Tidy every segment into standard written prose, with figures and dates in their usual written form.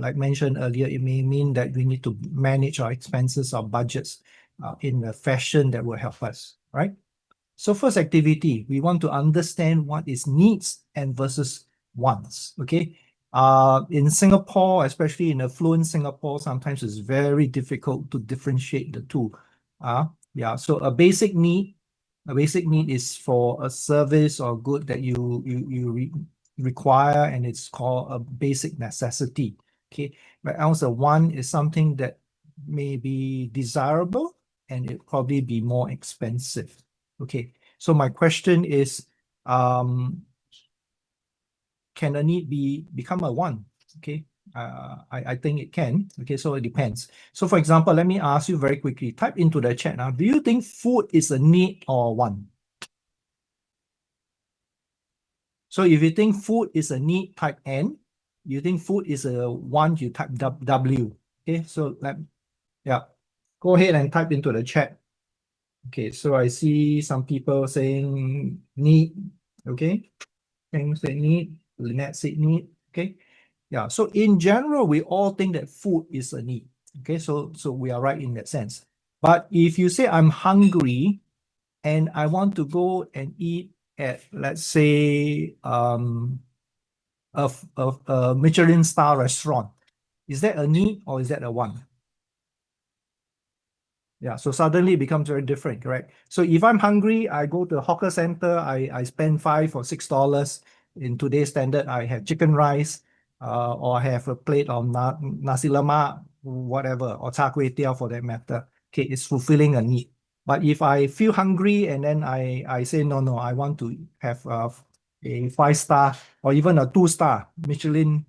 like mentioned earlier, it may mean that we need to manage our expenses, our budgets in a fashion that will help us, right? So first activity, we want to understand what is needs and versus wants, okay? In Singapore, especially in affluent Singapore, sometimes it's very difficult to differentiate the two. Yeah, so a basic need is for a service or good that you require, and it's called a basic necessity, okay? But else a want is something that may be desirable and it probably be more expensive. Okay, so my question is, can a need become a want? Okay, I think it can. Okay, so it depends. So for example, let me ask you very quickly, type into the chat now, do you think food is a need or a want? So if you think food is a need, type N. You think food is a want, you type W. Okay, so go ahead and type into the chat. Okay, so I see some people saying need. Okay, Peng said need, Lynette said need. Okay, yeah, so in general, we all think that food is a need. Okay, so we are right in that sense. But if you say I'm hungry and I want to go and eat at, let's say, a Michelin star restaurant, is that a need or is that a want? Yeah, so suddenly it becomes very different, correct? So if I'm hungry, I go to a hawker center, I spend $5 or $6. In today's standard, I have chicken rice, or I have a plate of nasi lemak, whatever, or char kway teow for that matter. Okay, it's fulfilling a need. But if I feel hungry and then I say, no, I want to have a 5-star or even a 2-star Michelin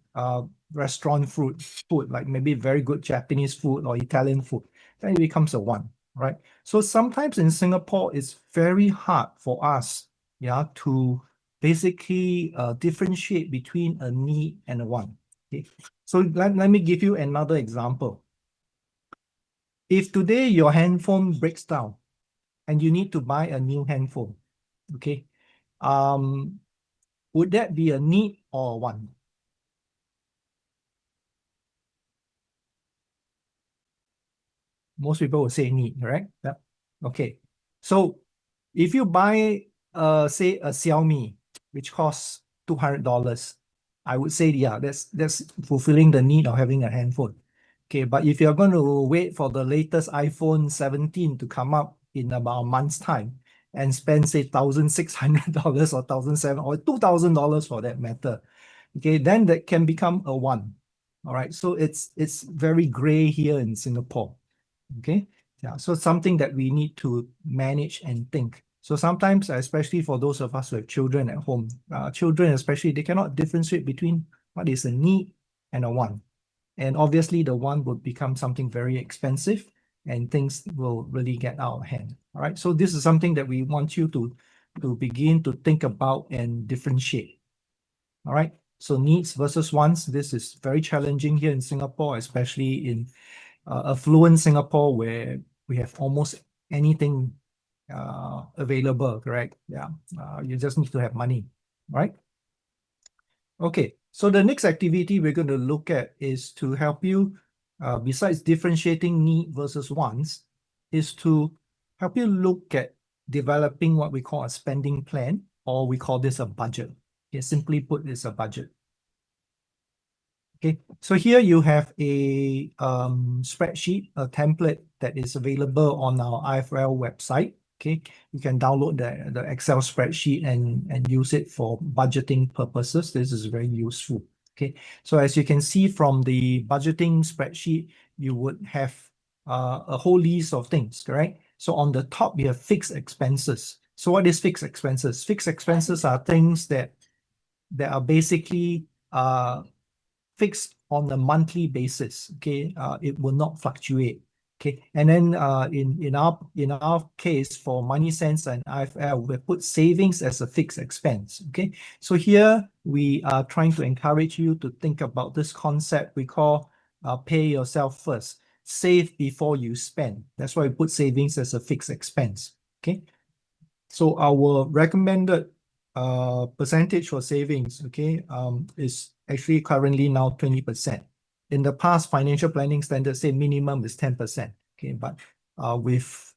restaurant food, like maybe very good Japanese food or Italian food, then it becomes a want, right? So sometimes in Singapore, it's very hard for us, to basically differentiate between a need and a want. Okay, so let me give you another example. If today your handphone breaks down and you need to buy a new handphone, okay, would that be a need or a want? Most people will say need, right? Yeah. Okay. So if you buy, say, a Xiaomi, which costs $200, I would say, yeah, that's fulfilling the need of having a handphone. Okay, but if you're going to wait for the latest iPhone 17 to come up in about a month's time and spend, say, $1,600 or $1,700 or $2,000 for that matter, okay, then that can become a want. All right, so it's very gray here in Singapore. Okay, yeah, so something that we need to manage and think. So sometimes, especially for those of us who have children at home, children especially, they cannot differentiate between what is a need and a want. And obviously the want will become something very expensive and things will really get out of hand. All right, so this is something that we want you to begin to think about and differentiate. All right, so needs versus wants, this is very challenging here in Singapore, especially in affluent Singapore, where we have almost anything available, correct? Yeah, you just need to have money, right? Okay, so the next activity we're going to look at is to help you, besides differentiating need versus wants, is to help you look at developing what we call a spending plan, or we call this a budget. Okay, simply put, it's a budget. Okay, so here you have a spreadsheet, a template that is available on our IFL website. Okay, you can download the Excel spreadsheet and use it for budgeting purposes. This is very useful. Okay, so as you can see from the budgeting spreadsheet, you would have a whole list of things, correct? So on the top, you have fixed expenses. So what is fixed expenses? Fixed expenses are things that are basically fixed on a monthly basis. Okay, it will not fluctuate. Okay, and then in our case for Money Sense and IFL, we put savings as a fixed expense. Okay, so here we are trying to encourage you to think about this concept we call pay yourself first, save before you spend. That's why we put savings as a fixed expense. Okay, so our recommended percentage for savings, okay, is actually currently now 20%. in the past, financial planning standards say minimum is 10%. Okay, but with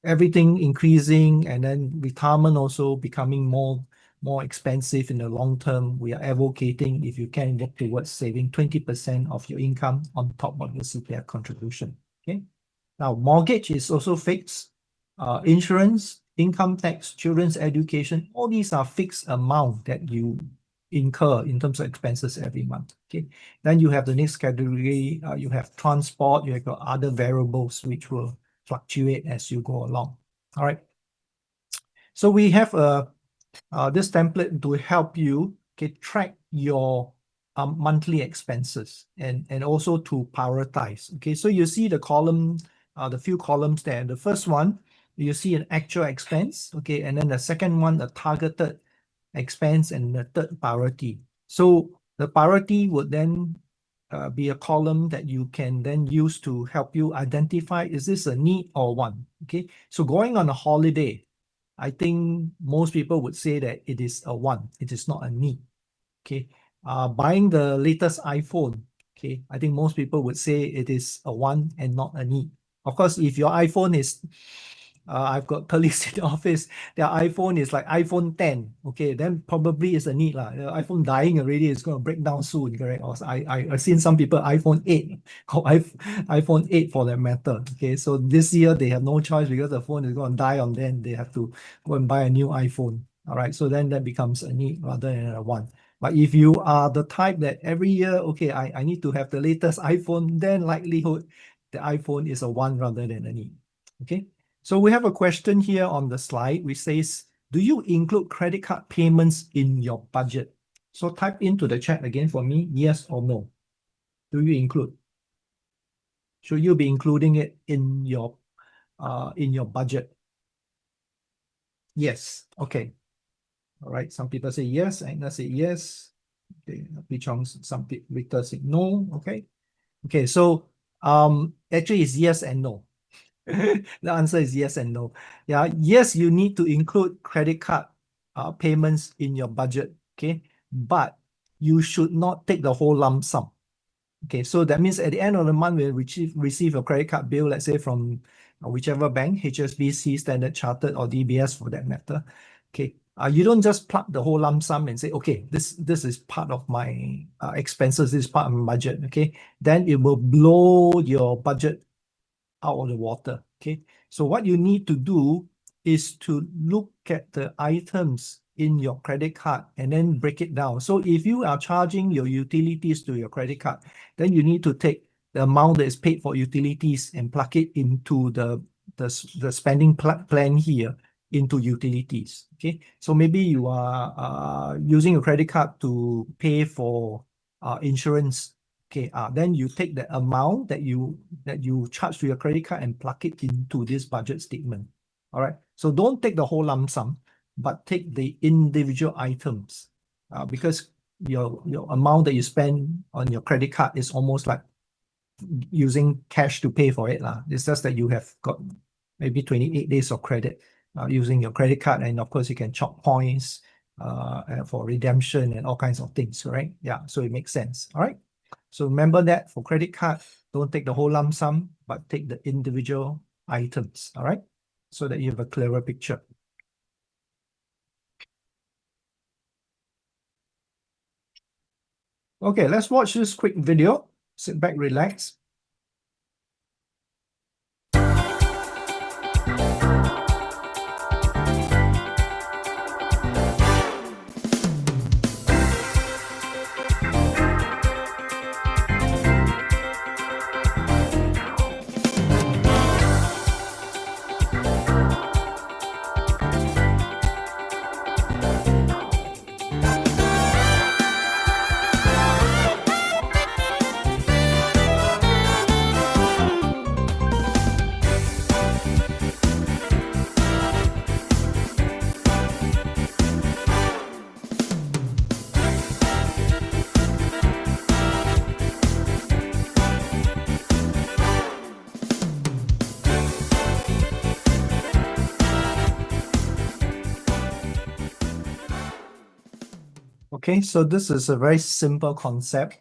everything increasing and then retirement also becoming more expensive in the long term, we are advocating if you can work towards saving 20% of your income on top of your CPF contribution. Okay. Now, mortgage is also fixed. Insurance, income tax, children's education, all these are fixed amount that you incur in terms of expenses every month. Okay. Then you have the next category. You have transport. You have got other variables which will fluctuate as you go along. All right. So we have this template to help you track your monthly expenses and also to prioritize. Okay, so you see the column, the few columns there. The first one, you see an actual expense. Okay, and then the second one, a targeted expense, and the third priority. So the priority would then be a column that you can then use to help you identify, is this a need or want? Okay, so going on a holiday, I think most people would say that it is a want, it is not a need. Okay, buying the latest iPhone, okay, I think most people would say it is a want and not a need. Of course, if your iPhone is, I've got colleagues in the office, their iPhone is like iPhone 10, okay, then probably it's a need lah. The iPhone dying already, it's going to break down soon, correct? Or I've seen some people iPhone 8 or iPhone 8 for that matter. Okay, so this year they have no choice because the phone is going to die on them. They have to go and buy a new iPhone. All right, so then that becomes a need rather than a want. But if you are the type that every year, okay, I need to have the latest iPhone, then likelihood the iPhone is a want rather than a need. Okay. So we have a question here on the slide which says, do you include credit card payments in your budget? So type into the chat again for me, yes or no. Do you include? Should you be including it in your budget? Yes. Okay. All right. Some people say yes, and I say yes. Okay. Some people say no. Okay. Okay. So actually it's yes and no. The answer is yes and no. Yeah, yes, you need to include credit card payments in your budget, okay? But you should not take the whole lump sum. Okay, so that means at the end of the month, we receive a credit card bill, let's say from whichever bank, HSBC, Standard Chartered, or DBS for that matter. Okay, you don't just plug the whole lump sum and say, okay, this is part of my expenses, this is part of my budget, okay? Then it will blow your budget out of the water. Okay, so what you need to do is to look at the items in your credit card and then break it down. So if you are charging your utilities to your credit card, then you need to take the amount that is paid for utilities and plug it into the spending plan here into utilities. Okay, so maybe you are using your credit card to pay for insurance. Okay, then you take the amount that you charge to your credit card and plug it into this budget statement. All right, so don't take the whole lump sum, but take the individual items, because your amount that you spend on your credit card is almost like using cash to pay for it. It's just that you have got maybe 28 days of credit using your credit card, and of course you can chalk points for redemption and all kinds of things, right? Yeah, so it makes sense. All right. So remember that for credit card, don't take the whole lump sum, but take the individual items, all right? So that you have a clearer picture. Okay, let's watch this quick video. Sit back, relax. Okay, so this is a very simple concept.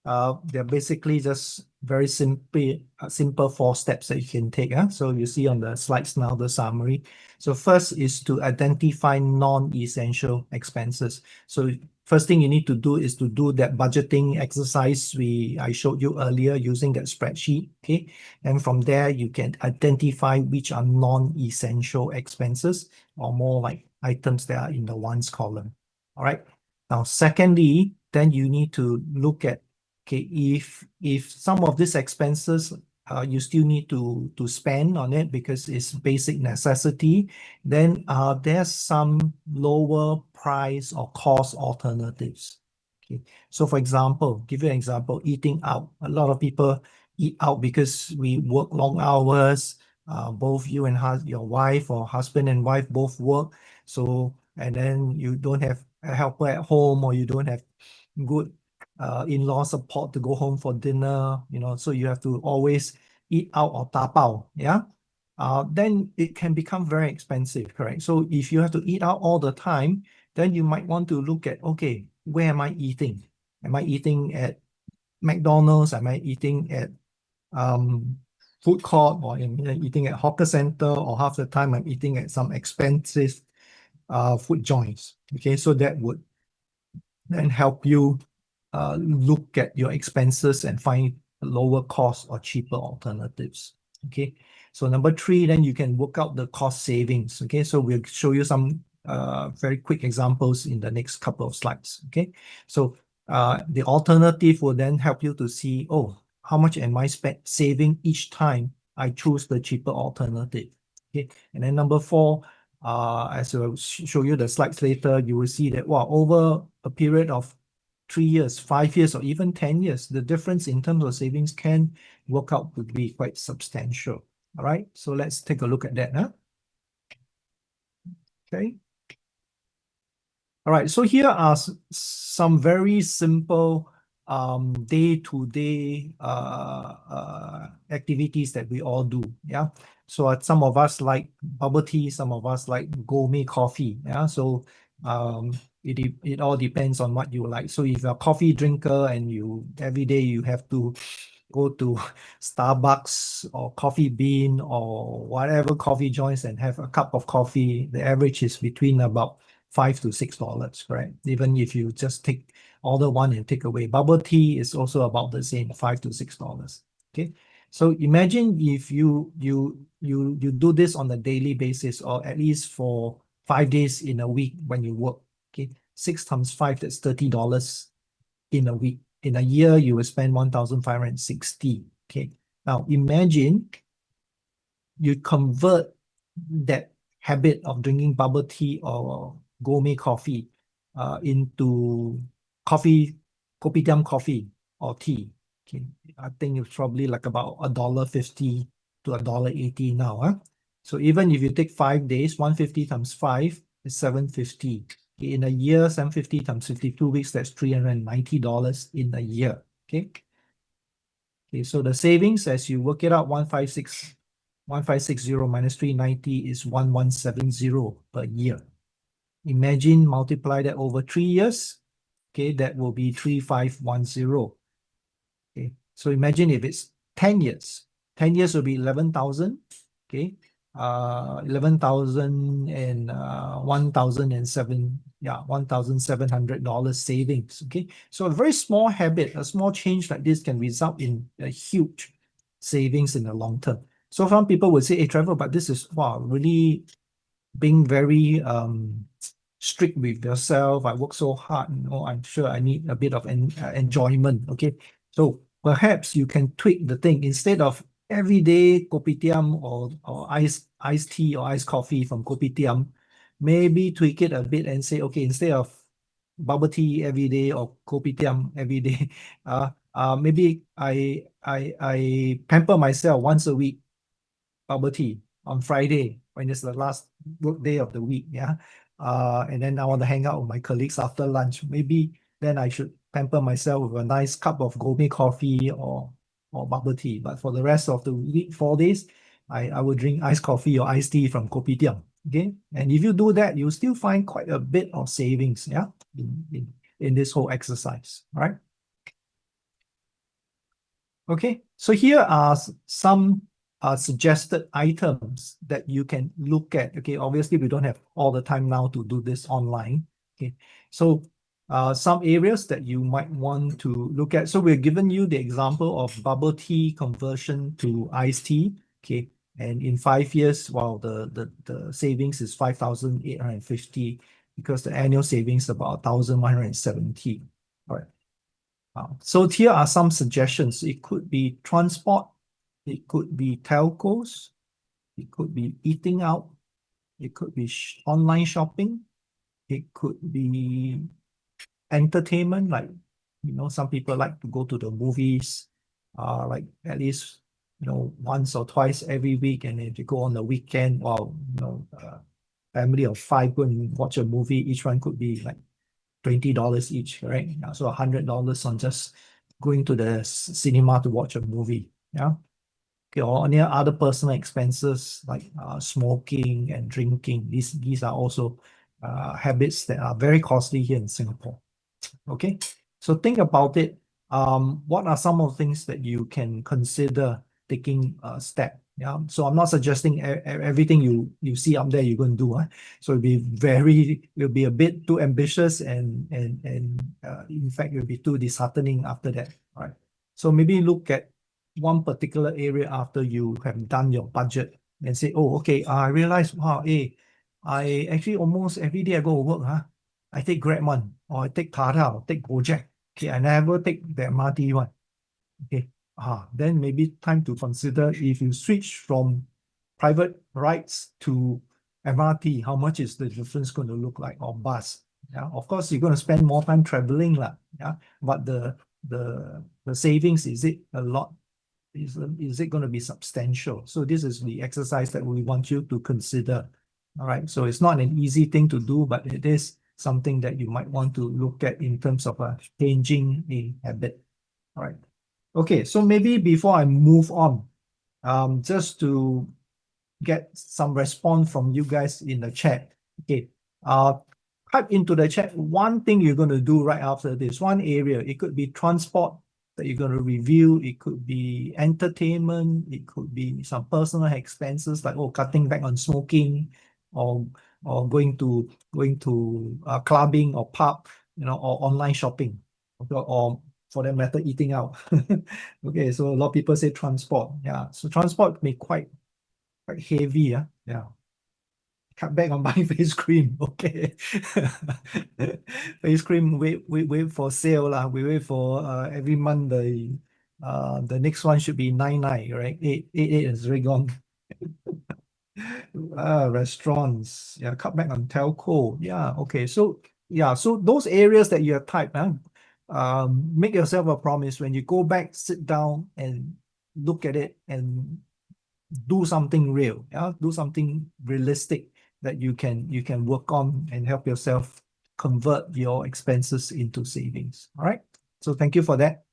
They're basically just very simple 4 steps that you can take. So you see on the slides now the summary. So first is to identify non-essential expenses. So first thing you need to do is to do that budgeting exercise I showed you earlier using that spreadsheet. Okay, and from there you can identify which are non-essential expenses, or more like items that are in the wants column. All right. Now, secondly, then you need to look at, okay, if some of these expenses you still need to spend on it because it's basic necessity, then there's some lower price or cost alternatives. Okay, so for example, give you an example, eating out. A lot of people eat out because we work long hours. Both you and your wife, or husband and wife both work. So, and then you don't have a helper at home, or you don't have good in-law support to go home for dinner, so you have to always eat out or tapao, yeah? Then it can become very expensive, correct? So if you have to eat out all the time, then you might want to look at, okay, where am I eating? Am I eating at McDonald's? Am I eating at food court, or am I eating at hawker center, or half the time I'm eating at some expensive food joints? Okay, so that would then help you look at your expenses and find lower cost or cheaper alternatives. Okay, so number 3, then you can work out the cost savings. Okay, so we'll show you some very quick examples in the next couple of slides. Okay, so the alternative will then help you to see, oh, how much am I saving each time I choose the cheaper alternative. Okay, and then number 4, as I'll show you the slides later, you will see that, wow, over a period of 3 years, 5 years, or even 10 years, the difference in terms of savings can work out to be quite substantial. All right, so let's take a look at that. Okay. All right, so here are some very simple day-to-day activities that we all do. Yeah. So some of us like bubble tea, some of us like gourmet coffee. Yeah. So it all depends on what you like. So if you're a coffee drinker and every day you have to go to Starbucks or Coffee Bean or whatever coffee joints and have a cup of coffee, the average is between about $5 to $6, correct? Even if you just order one and take away. Bubble tea is also about the same, $5 to $6. Okay. So imagine if you do this on a daily basis, or at least for 5 days in a week when you work. Okay. 6 times 5, that's $30 in a week. In a year, you will spend 1,560. Okay. Now imagine you convert that habit of drinking bubble tea or gourmet coffee into kopitiam coffee or tea. Okay. I think it's probably like about $1.50 to $1.80 now. So even if you take 5 days, 150 times 5 is 750. Okay. In a year, 750 times 52 weeks, that's $390 in a year. Okay. Okay, so the savings, as you work it out, 1,560 minus 390 is 1,170 per year. Imagine multiply that over 3 years. Okay, that will be 3,510. Okay, so imagine if it's 10 years. 10 years will be 11,000. Okay, 11,000 and 1,007, yeah, $1,700 savings. Okay, so a very small habit, a small change like this can result in a huge savings in the long term. So some people would say, hey, Trevor, but this is, wow, really being very strict with yourself. I work so hard, I'm sure I need a bit of enjoyment. Okay, so perhaps you can tweak the thing. Instead of everyday kopitiam or iced tea or iced coffee from kopitiam, maybe tweak it a bit and say, okay, instead of bubble tea every day or kopitiam every day, maybe I pamper myself once a week, bubble tea on Friday when it's the last work day of the week. Yeah. And then I want to hang out with my colleagues after lunch. Maybe then I should pamper myself with a nice cup of gourmet coffee or bubble tea. But for the rest of the week, 4 days, I will drink iced coffee or iced tea from kopitiam. Okay. And if you do that, you still find quite a bit of savings, yeah, in this whole exercise. Right. Okay, so here are some suggested items that you can look at. Okay, obviously we don't have all the time now to do this online. Okay, so some areas that you might want to look at. So we're giving you the example of bubble tea conversion to iced tea. Okay, and in 5 years, well, the savings is 5,850 because the annual savings is about 1,170. All right. So here are some suggestions. It could be transport, it could be telcos, it could be eating out, it could be online shopping, it could be entertainment, like, some people like to go to the movies, like at least, once or twice every week. And if you go on the weekend, well, family of five go and watch a movie, each one could be like $20 each, right? Yeah, so $100 on just going to the cinema to watch a movie. Yeah. Okay, or any other personal expenses like smoking and drinking. These are also habits that are very costly here in Singapore. Okay, so think about it. What are some of the things that you can consider taking a step? Yeah, so I'm not suggesting everything you see up there you're going to do. So it'll be a bit too ambitious, and in fact it'll be too disheartening after that. All right. So maybe look at one particular area after you have done your budget and say, oh, okay, I realize, wow, hey, I actually almost every day I go to work, I take Grabman or I take Tata or take Gojek. Okay, I never take the MRT one. Okay, then maybe time to consider if you switch from private rides to MRT, how much is the difference going to look like, or bus? Yeah, of course you're going to spend more time traveling lah. Yeah, but the savings, is it a lot? Is it going to be substantial? So this is the exercise that we want you to consider. All right. So it's not an easy thing to do, but it is something that you might want to look at in terms of changing a habit. All right. Okay. So maybe before I move on, just to get some response from you guys in the chat. Okay. Type into the chat one thing you're going to do right after this, one area. It could be transport that you're going to review. It could be entertainment. It could be some personal expenses like, oh, cutting back on smoking, or going to clubbing or pub, or online shopping, or for that matter, eating out. Okay, so a lot of people say transport. Yeah, so transport may quite heavy. Yeah. Cut back on buying face cream. Okay. Face cream, wait for sale lah. We wait for every month the next one should be 99, right? 888 is already gone. Restaurants. Yeah, cut back on telco. Yeah, okay. So yeah, so those areas that you have typed, make yourself a promise when you go back, sit down and look at it and do something real. Yeah, do something realistic that you can work on and help yourself convert your expenses into savings. All right. So thank you for that.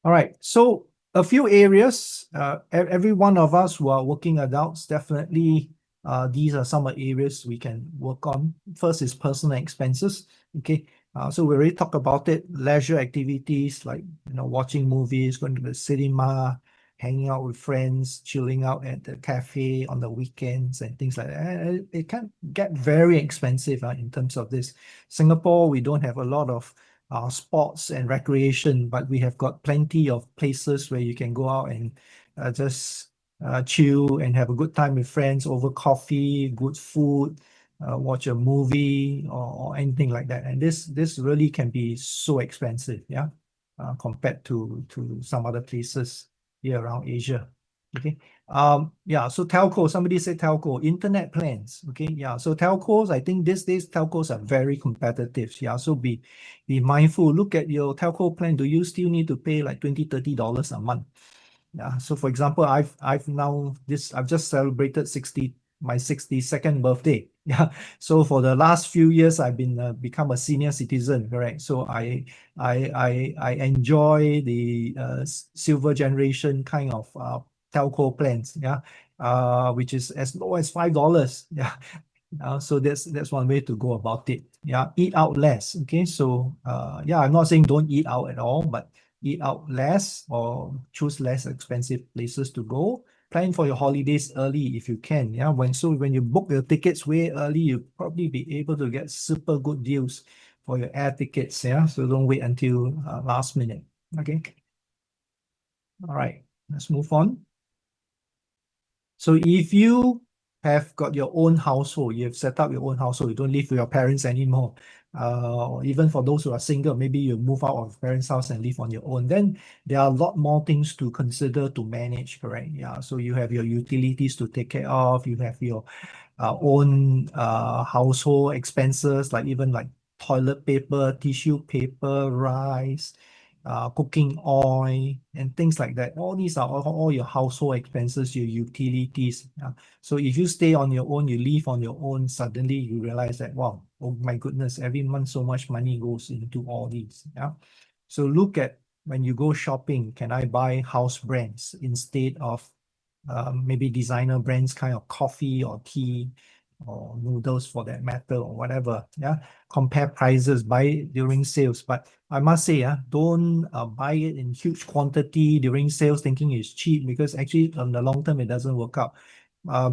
All right. So a few areas, every one of us who are working adults, definitely these are some areas we can work on. First is personal expenses. Okay. So we already talked about it. Leisure activities like watching movies, going to the cinema, hanging out with friends, chilling out at the cafe on the weekends and things like that. It can get very expensive in terms of this. Singapore, we don't have a lot of sports and recreation, but we have got plenty of places where you can go out and just chill and have a good time with friends over coffee, good food, watch a movie or anything like that. And this really can be so expensive, yeah, compared to some other places here around Asia. Okay. Yeah, so telco, somebody said telco, internet plans. Okay, yeah. So telcos, I think these days telcos are very competitive. Yeah. So be mindful. Look at your telco plan. Do you still need to pay like $20-$30 a month? Yeah. So for example, I've just celebrated my 62nd birthday. Yeah. So for the last few years, I've been become a senior citizen, correct? So I enjoy the silver generation kind of telco plans. Yeah. Which is as low as $5. Yeah. So that's one way to go about it. Yeah, eat out less. Okay, so yeah, I'm not saying don't eat out at all, but eat out less or choose less expensive places to go. Plan for your holidays early if you can. Yeah, when you book your tickets way early, you'll probably be able to get super good deals for your air tickets. Yeah, so don't wait until last minute. Okay. All right, let's move on. So if you have got your own household, you have set up your own household, you don't live with your parents anymore, or even for those who are single, maybe you move out of parents' house and live on your own, then there are a lot more things to consider to manage, correct? Yeah, so you have your utilities to take care of, you have your own household expenses, like even like toilet paper, tissue paper, rice, cooking oil, and things like that. All these are all your household expenses, your utilities. So if you stay on your own, you live on your own, suddenly you realize that, wow, oh my goodness, every month so much money goes into all these. Yeah. So look at when you go shopping, can I buy house brands instead of maybe designer brands, kind of coffee or tea or noodles for that matter or whatever. Yeah, compare prices, buy it during sales. But I must say, don't buy it in huge quantity during sales thinking it's cheap, because actually on the long term it doesn't work out.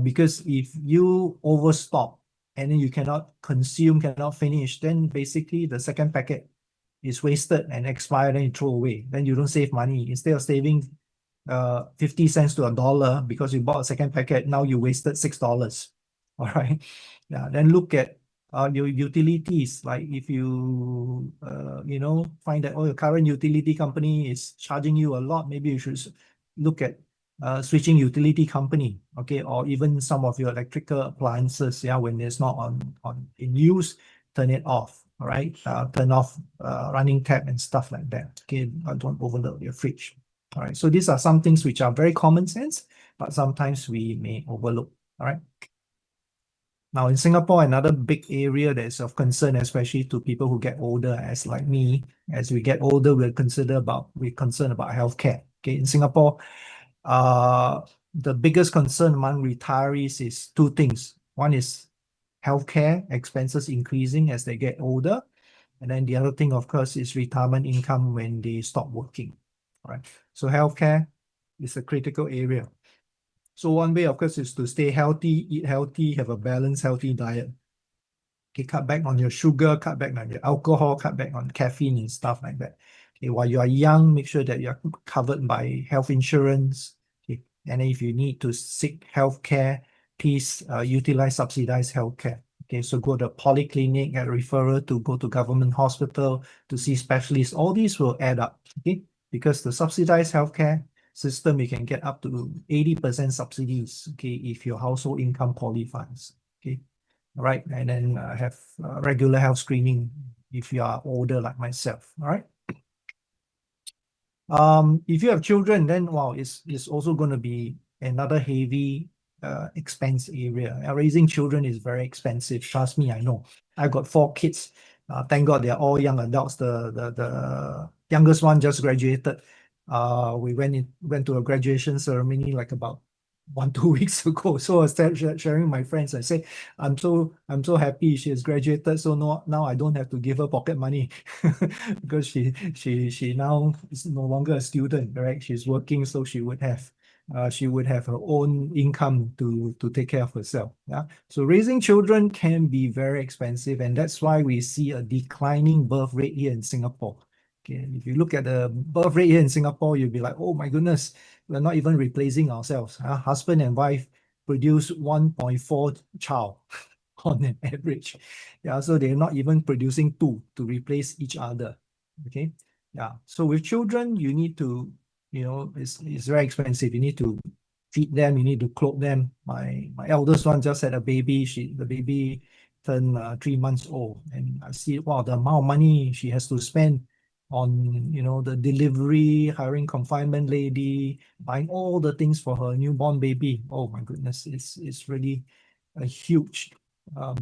Because if you overstock and then you cannot consume, cannot finish, then basically the second packet is wasted and expired, then you throw away. Then you don't save money. Instead of saving 50 cents to $1 because you bought a second packet, now you wasted $6. All right. Yeah. Then look at your utilities. Like if you find that your current utility company is charging you a lot, maybe you should look at switching utility company. Okay, or even some of your electrical appliances. Yeah, when it's not on in use, turn it off. All right. Turn off running tap and stuff like that. Okay, don't overload your fridge. All right, so these are some things which are very common sense, but sometimes we may overlook. All right. Now in Singapore, another big area that is of concern, especially to people who get older, as like me, as we get older, we're concerned about healthcare. Okay, in Singapore, the biggest concern among retirees is two things. One is healthcare expenses increasing as they get older. And then the other thing, of course, is retirement income when they stop working. All right. So healthcare is a critical area. So one way, of course, is to stay healthy, eat healthy, have a balanced, healthy diet. Okay, cut back on your sugar, cut back on your alcohol, cut back on caffeine and stuff like that. Okay, while you are young, make sure that you're covered by health insurance. Okay, and if you need to seek health care, please utilize subsidized health care. Okay, so go to a polyclinic, get a referral to go to government hospital to see specialists. All these will add up. Okay, because the subsidized healthcare system, you can get up to 80% subsidies. Okay, if your household income qualifies. Okay. Right, and then have regular health screening if you are older like myself. All right. If you have children, then wow, it's also going to be another heavy expense area. Raising children is very expensive. Trust me, I know. I got 4 kids. Thank God they're all young adults. The youngest one just graduated. We went to a graduation ceremony like about 1-2 weeks ago. So I was sharing with my friends. I say, I'm so happy she has graduated. So now I don't have to give her pocket money because she now is no longer a student, right? She's working, so she would have her own income to take care of herself. Yeah. So raising children can be very expensive, and that's why we see a declining birth rate here in Singapore. Okay, if you look at the birth rate here in Singapore, you'll be like, oh my goodness, we're not even replacing ourselves. Husband and wife produce 1.4 child on an average. Yeah, so they're not even producing 2 to replace each other. Okay. Yeah. So with children, you need to, it's very expensive. You need to feed them, you need to clothe them. My eldest one just had a baby. The baby turned 3 months old, and I see, wow, the amount of money she has to spend on the delivery, hiring confinement lady, buying all the things for her newborn baby. Oh my goodness, it's really a huge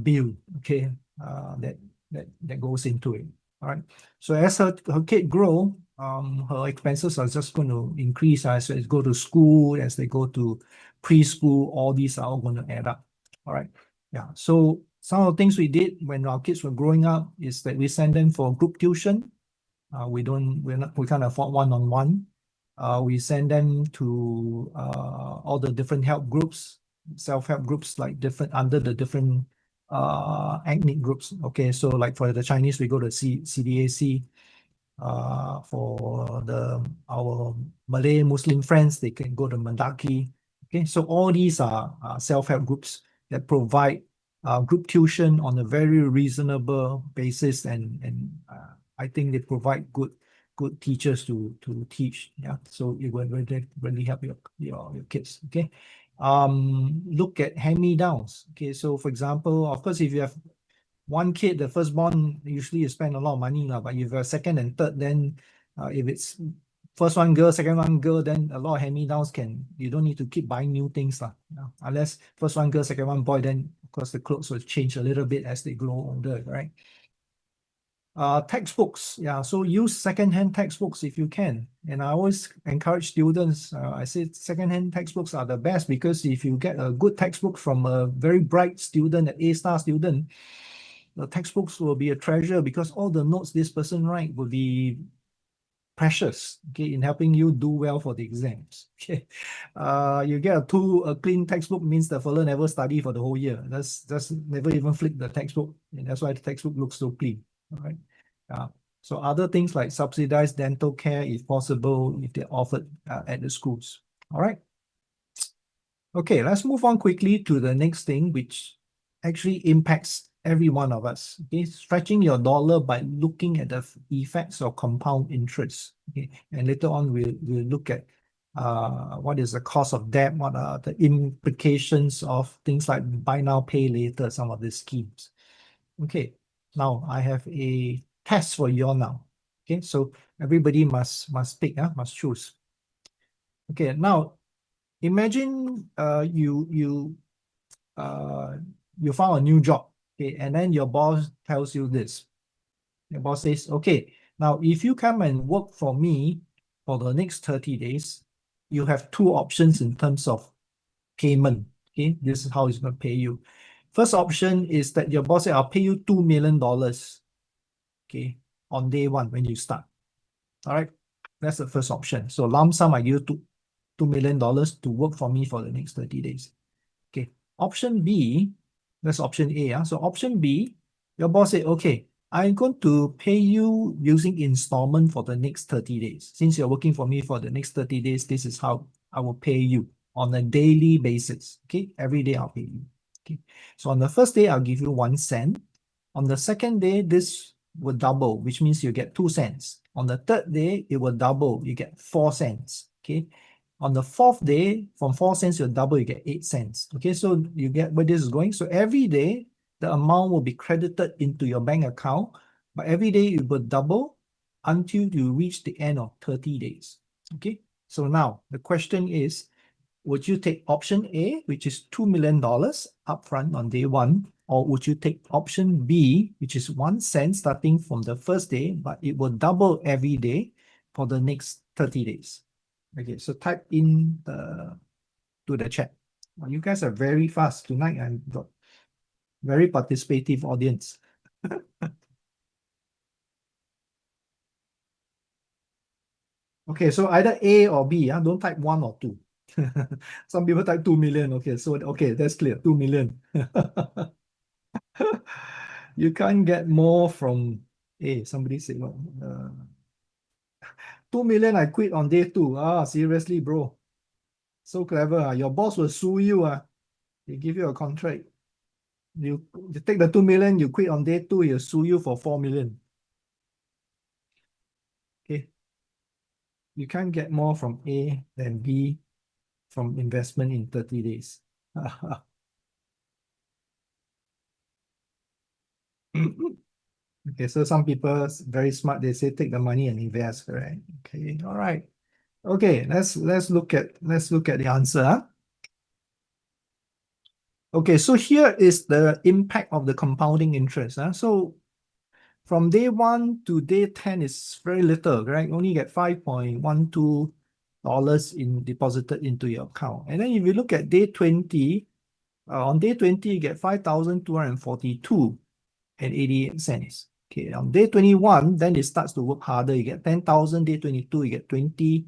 bill. Okay, that goes into it. All right. So as her kid grow, her expenses are just going to increase as they go to school, as they go to preschool. All these are all going to add up. All right. Yeah, so some of the things we did when our kids were growing up is that we send them for group tuition. We can't afford one-on-one. We send them to all the different help groups, self-help groups, like under the different ethnic groups. Okay, so like for the Chinese, we go to CDAC. For our Malay Muslim friends, they can go to Mendaki. Okay, so all these are self-help groups that provide group tuition on a very reasonable basis, and I think they provide good teachers to teach. Yeah, so it will really help your kids. Okay, look at hand-me-downs. Okay, so for example, of course, if you have one kid, the firstborn, usually you spend a lot of money now, but if you're second and third, then if it's first one girl, second one girl, then a lot of hand-me-downs you don't need to keep buying new things. Unless first one girl, second one boy, then of course the clothes will change a little bit as they grow older, right? Textbooks, yeah, so use second-hand textbooks if you can. And I always encourage students, I say second-hand textbooks are the best, because if you get a good textbook from a very bright student, an A-star student, the textbooks will be a treasure, because all the notes this person write will be precious, okay, in helping you do well for the exams. Okay, you get a clean textbook means the fellow never study for the whole year. That's never even flip the textbook, and that's why the textbook looks so clean. All right. So other things like subsidized dental care, if possible, if they're offered at the schools. All right. Okay, let's move on quickly to the next thing, which actually impacts every one of us. Okay, stretching your dollar by looking at the effects of compound interest. Okay, and later on we'll look at what is the cost of debt, what are the implications of things like buy now, pay later, some of these schemes. Okay, now I have a test for you all now. Okay, so everybody must pick, must choose. Okay, now imagine you found a new job, okay, and then your boss tells you this. Your boss says, okay, now if you come and work for me for the next 30 days, you have two options in terms of payment. Okay, this is how he's going to pay you. First option is that your boss said, I'll pay you $2 million, okay, on day one when you start. All right, that's the first option. So lump sum, I give you $2 million to work for me for the next 30 days. Okay, option B, that's option A. So option B, your boss said, okay, I'm going to pay you using installment for the next 30 days. Since you're working for me for the next 30 days, this is how I will pay you on a daily basis. Okay, every day I'll pay you. Okay, so on the first day, I'll give you 1 cent. On the second day, this will double, which means you get 2 cents. On the third day, it will double, you get 4 cents. Okay, on the fourth day, from 4 cents, you double, you get 8 cents. Okay, so you get where this is going. So every day, the amount will be credited into your bank account, but every day it will double until you reach the end of 30 days. Okay, so now the question is, would you take option A, which is $2 million upfront on day one, or would you take option B, which is 1 cent starting from the first day, but it will double every day for the next 30 days? Okay, so type in to the chat. Well, you guys are very fast tonight. I've got very participative audience. Okay, so either A or B. Don't type 1 or 2. Some people type 2 million. Okay, so okay, that's clear. 2 million. You can't get more from A. Somebody said, well, 2 million, I quit on day 2. Seriously, bro. So clever. Your boss will sue you. They give you a contract. You take the 2 million, you quit on day 2, he'll sue you for 4 million. Okay. You can't get more from A than B from investment in 30 days. Okay, so some people very smart, they say take the money and invest, right? Okay, all right. Okay, let's look at the answer. Okay, so here is the impact of the compounding interest. So from day 1 to day 10 is very little, right? Only get $5.12 deposited into your account. And then if you look at day 20, On day 20, you get 5,242 and 88 cents. Okay, on day 21, then it starts to work harder. You get 10,000, day 22, you get 20,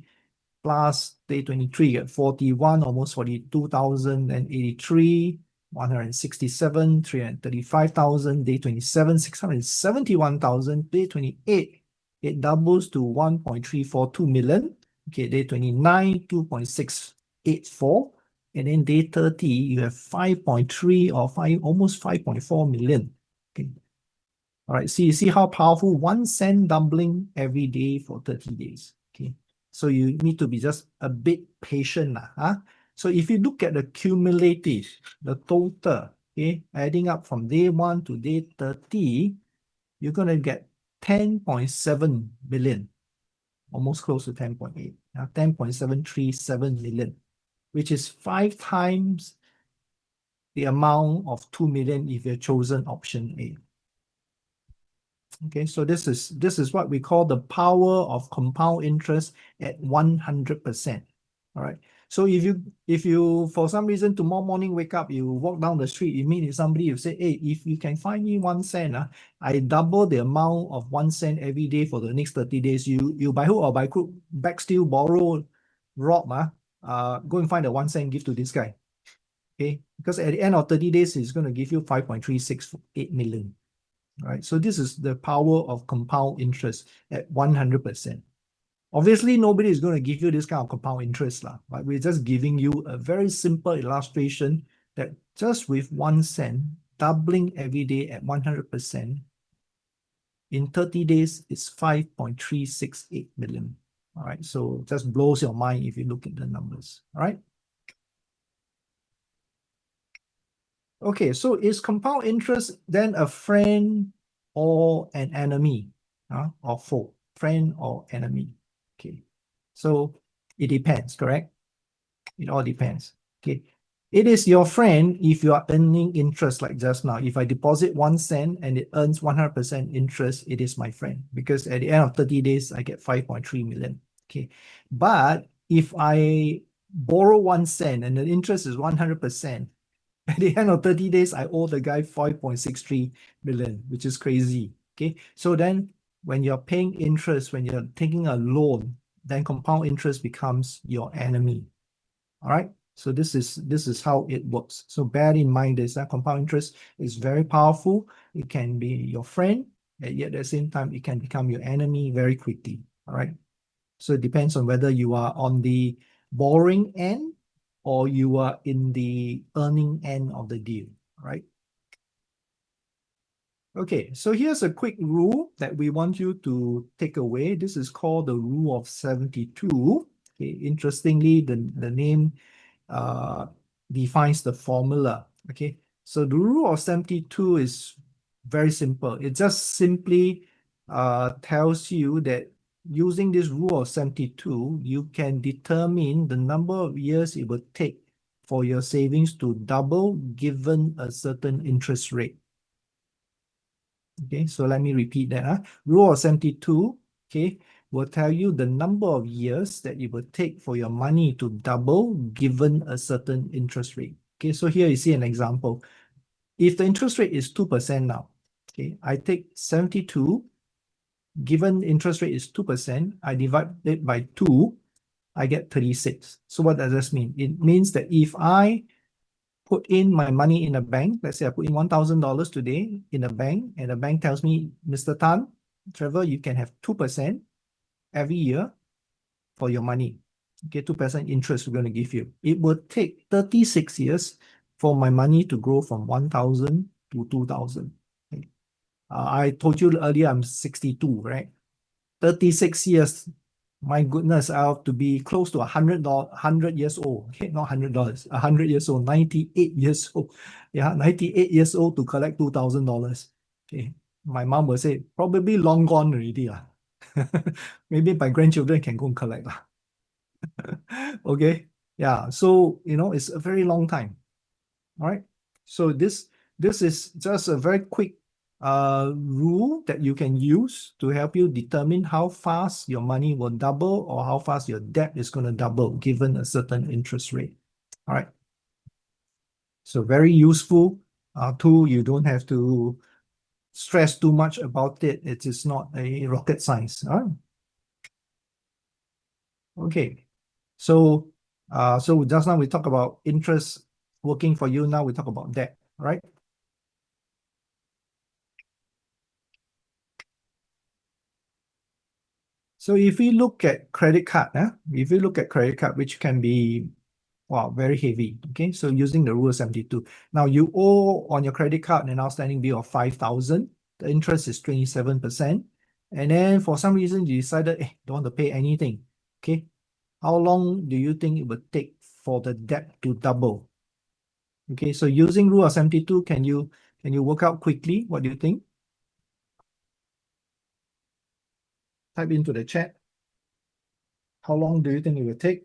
plus day 23, you get 41, almost 42,083, 167, 335,000, day 27, 671,000, day 28, it doubles to 1.342 million. Okay, day 29, 2.684. And then day 30, you have 5.3 or 5, almost 5.4 million. Okay. All right, so you see how powerful 1 cent doubling every day for 30 days. Okay. So you need to be just a bit patient. Huh? So if you look at the cumulative, the total, okay, adding up from day 1 to day 30, you're going to get 10.7 billion, almost close to 10.8, 10.737 million, which is 5 times the amount of 2 million if you've chosen option A. Okay, so this is what we call the power of compound interest at 100%. All right. So if you for some reason tomorrow morning wake up, you walk down the street, you meet somebody, you say, hey, if you can find me 1 cent, I double the amount of 1 cent every day for the next 30 days. You by hook or by crook, back steal, borrow, rob, go and find the 1 cent, give to this guy. Okay, because at the end of 30 days, he's going to give you 5.368 million. Right? So this is the power of compound interest at 100%. Obviously, nobody is going to give you this kind of compound interest, but we're just giving you a very simple illustration that just with 1 cent, doubling every day at 100%, in 30 days, it's 5.368 million. All right, so just blows your mind if you look at the numbers. All right. Okay, so is compound interest then a friend or an enemy, or foe? Friend or enemy? Okay, so it depends, correct? It all depends. Okay, it is your friend if you are earning interest like just now. If I deposit 1 cent and it earns 100% interest, it is my friend because at the end of 30 days, I get 5.3 million. Okay, but if I borrow 1 cent and the interest is 100%, at the end of 30 days, I owe the guy 5.63 million, which is crazy. Okay. So then when you're paying interest, when you're taking a loan, then compound interest becomes your enemy. All right. So this is how it works. So bear in mind this, that compound interest is very powerful. It can be your friend, and yet at the same time, it can become your enemy very quickly. All right. So it depends on whether you are on the borrowing end or you are in the earning end of the deal, right? Okay, so here's a quick rule that we want you to take away. This is called the rule of 72. Okay, interestingly, the name defines the formula. Okay, so the rule of 72 is very simple. It just simply tells you that using this rule of 72, you can determine the number of years it would take for your savings to double given a certain interest rate. Okay, so let me repeat that. Rule of 72, okay, will tell you the number of years that it will take for your money to double given a certain interest rate. Okay, so here you see an example. If the interest rate is 2% now, okay, I take 72, given interest rate is 2%, I divide it by 2, I get 36. So what does this mean? It means that if I put in my money in a bank, let's say I put in $1,000 today in a bank, and the bank tells me, Mr. Tan, Trevor, you can have 2% every year for your money. Okay, 2% interest we're going to give you. It will take 36 years for my money to grow from 1,000 to 2,000. Okay. I told you earlier I'm 62, right? 36 years. My goodness, I have to be close to $100 years old. Okay, not $100, 100 years old, 98 years old. Yeah, 98 years old to collect $2,000. Okay, my mom will say, probably long gone already. Maybe my grandchildren can go and collect. Okay, yeah, so, it's a very long time. All right, so this is just a very quick rule that you can use to help you determine how fast your money will double or how fast your debt is going to double given a certain interest rate. All right. So very useful tool. You don't have to stress too much about it. It is not a rocket science. Okay. So so just now we talk about interest working for you. Now we talk about debt, right? So if we look at credit card, if you look at credit card, which can be wow, very heavy. Okay, so using the rule of 72. Now you owe on your credit card an outstanding bill of 5,000. The interest is 27%. And then for some reason you decided, don't want to pay anything. Okay. How long do you think it would take for the debt to double? Okay, so using rule of 72, can you work out quickly? What do you think? Type into the chat. How long do you think it will take?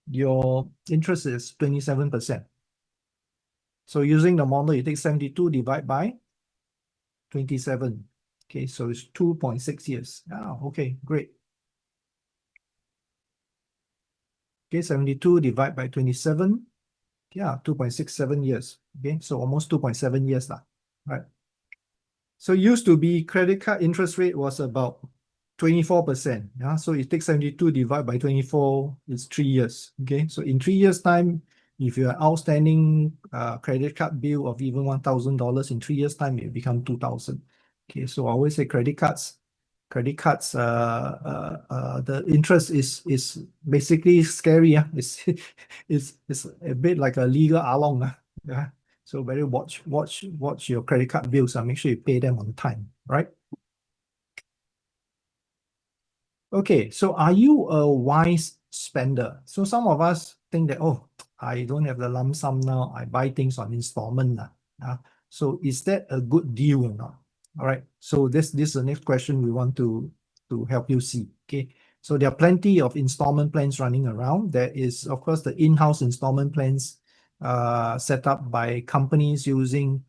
Your interest is 27%. So using the model, you take 72 divided by 27. Okay, so it's 2.6 years. Okay, great. Okay, 72 divided by 27. Yeah, 2.67 years. Okay, so almost 2.7 years lah. Right. So used to be credit card interest rate was about 24%. Yeah, so it takes 72 divided by 24 is 3 years. Okay, so in 3 years' time, if you are outstanding credit card bill of even $1,000 in 3 years' time, it become 2,000. Okay, so I always say credit cards, the interest is basically scary. Yeah, it's a bit like a legal along. Yeah. So very watch your credit card bills and make sure you pay them on time, right? Okay, so are you a wise spender? So some of us think that, oh, I don't have the lump sum now. I buy things on installment now. So is that a good deal or not? All right. So this is the next question we want to help you see. Okay. So there are plenty of installment plans running around. There is, of course, the in-house installment plans set up by companies using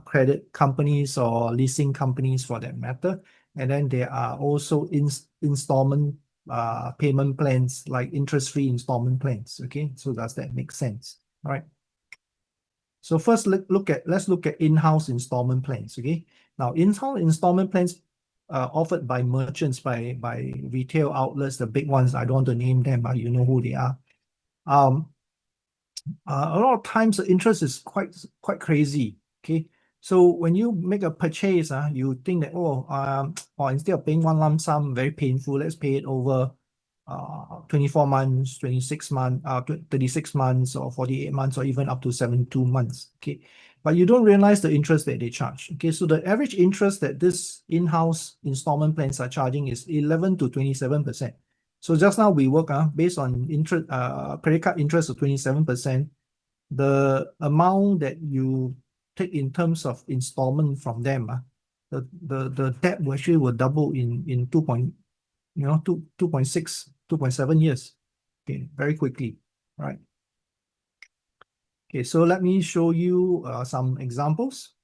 credit companies or leasing companies for that matter. And then there are also installment payment plans like interest-free installment plans. Okay, so does that make sense? All right. So first, let's look at in-house installment plans. Okay, now in-house installment plans offered by merchants, by retail outlets, the big ones. I don't want to name them, but you know who they are. A lot of times the interest is quite crazy. Okay, so when you make a purchase, you think that or instead of paying one lump sum, very painful, let's pay it over 24 months, 26 months, 36 months, or 48 months, or even up to 72 months. Okay, but you don't realize the interest that they charge. Okay, so the average interest that this in-house installment plans are charging is 11 to 27%. So just now we work based on interest credit card interest of 27%. The amount that you take in terms of installment from them, the debt actually will double in 2.6, 2.7 years. Okay, very quickly. Right. Okay, so let me show you some examples.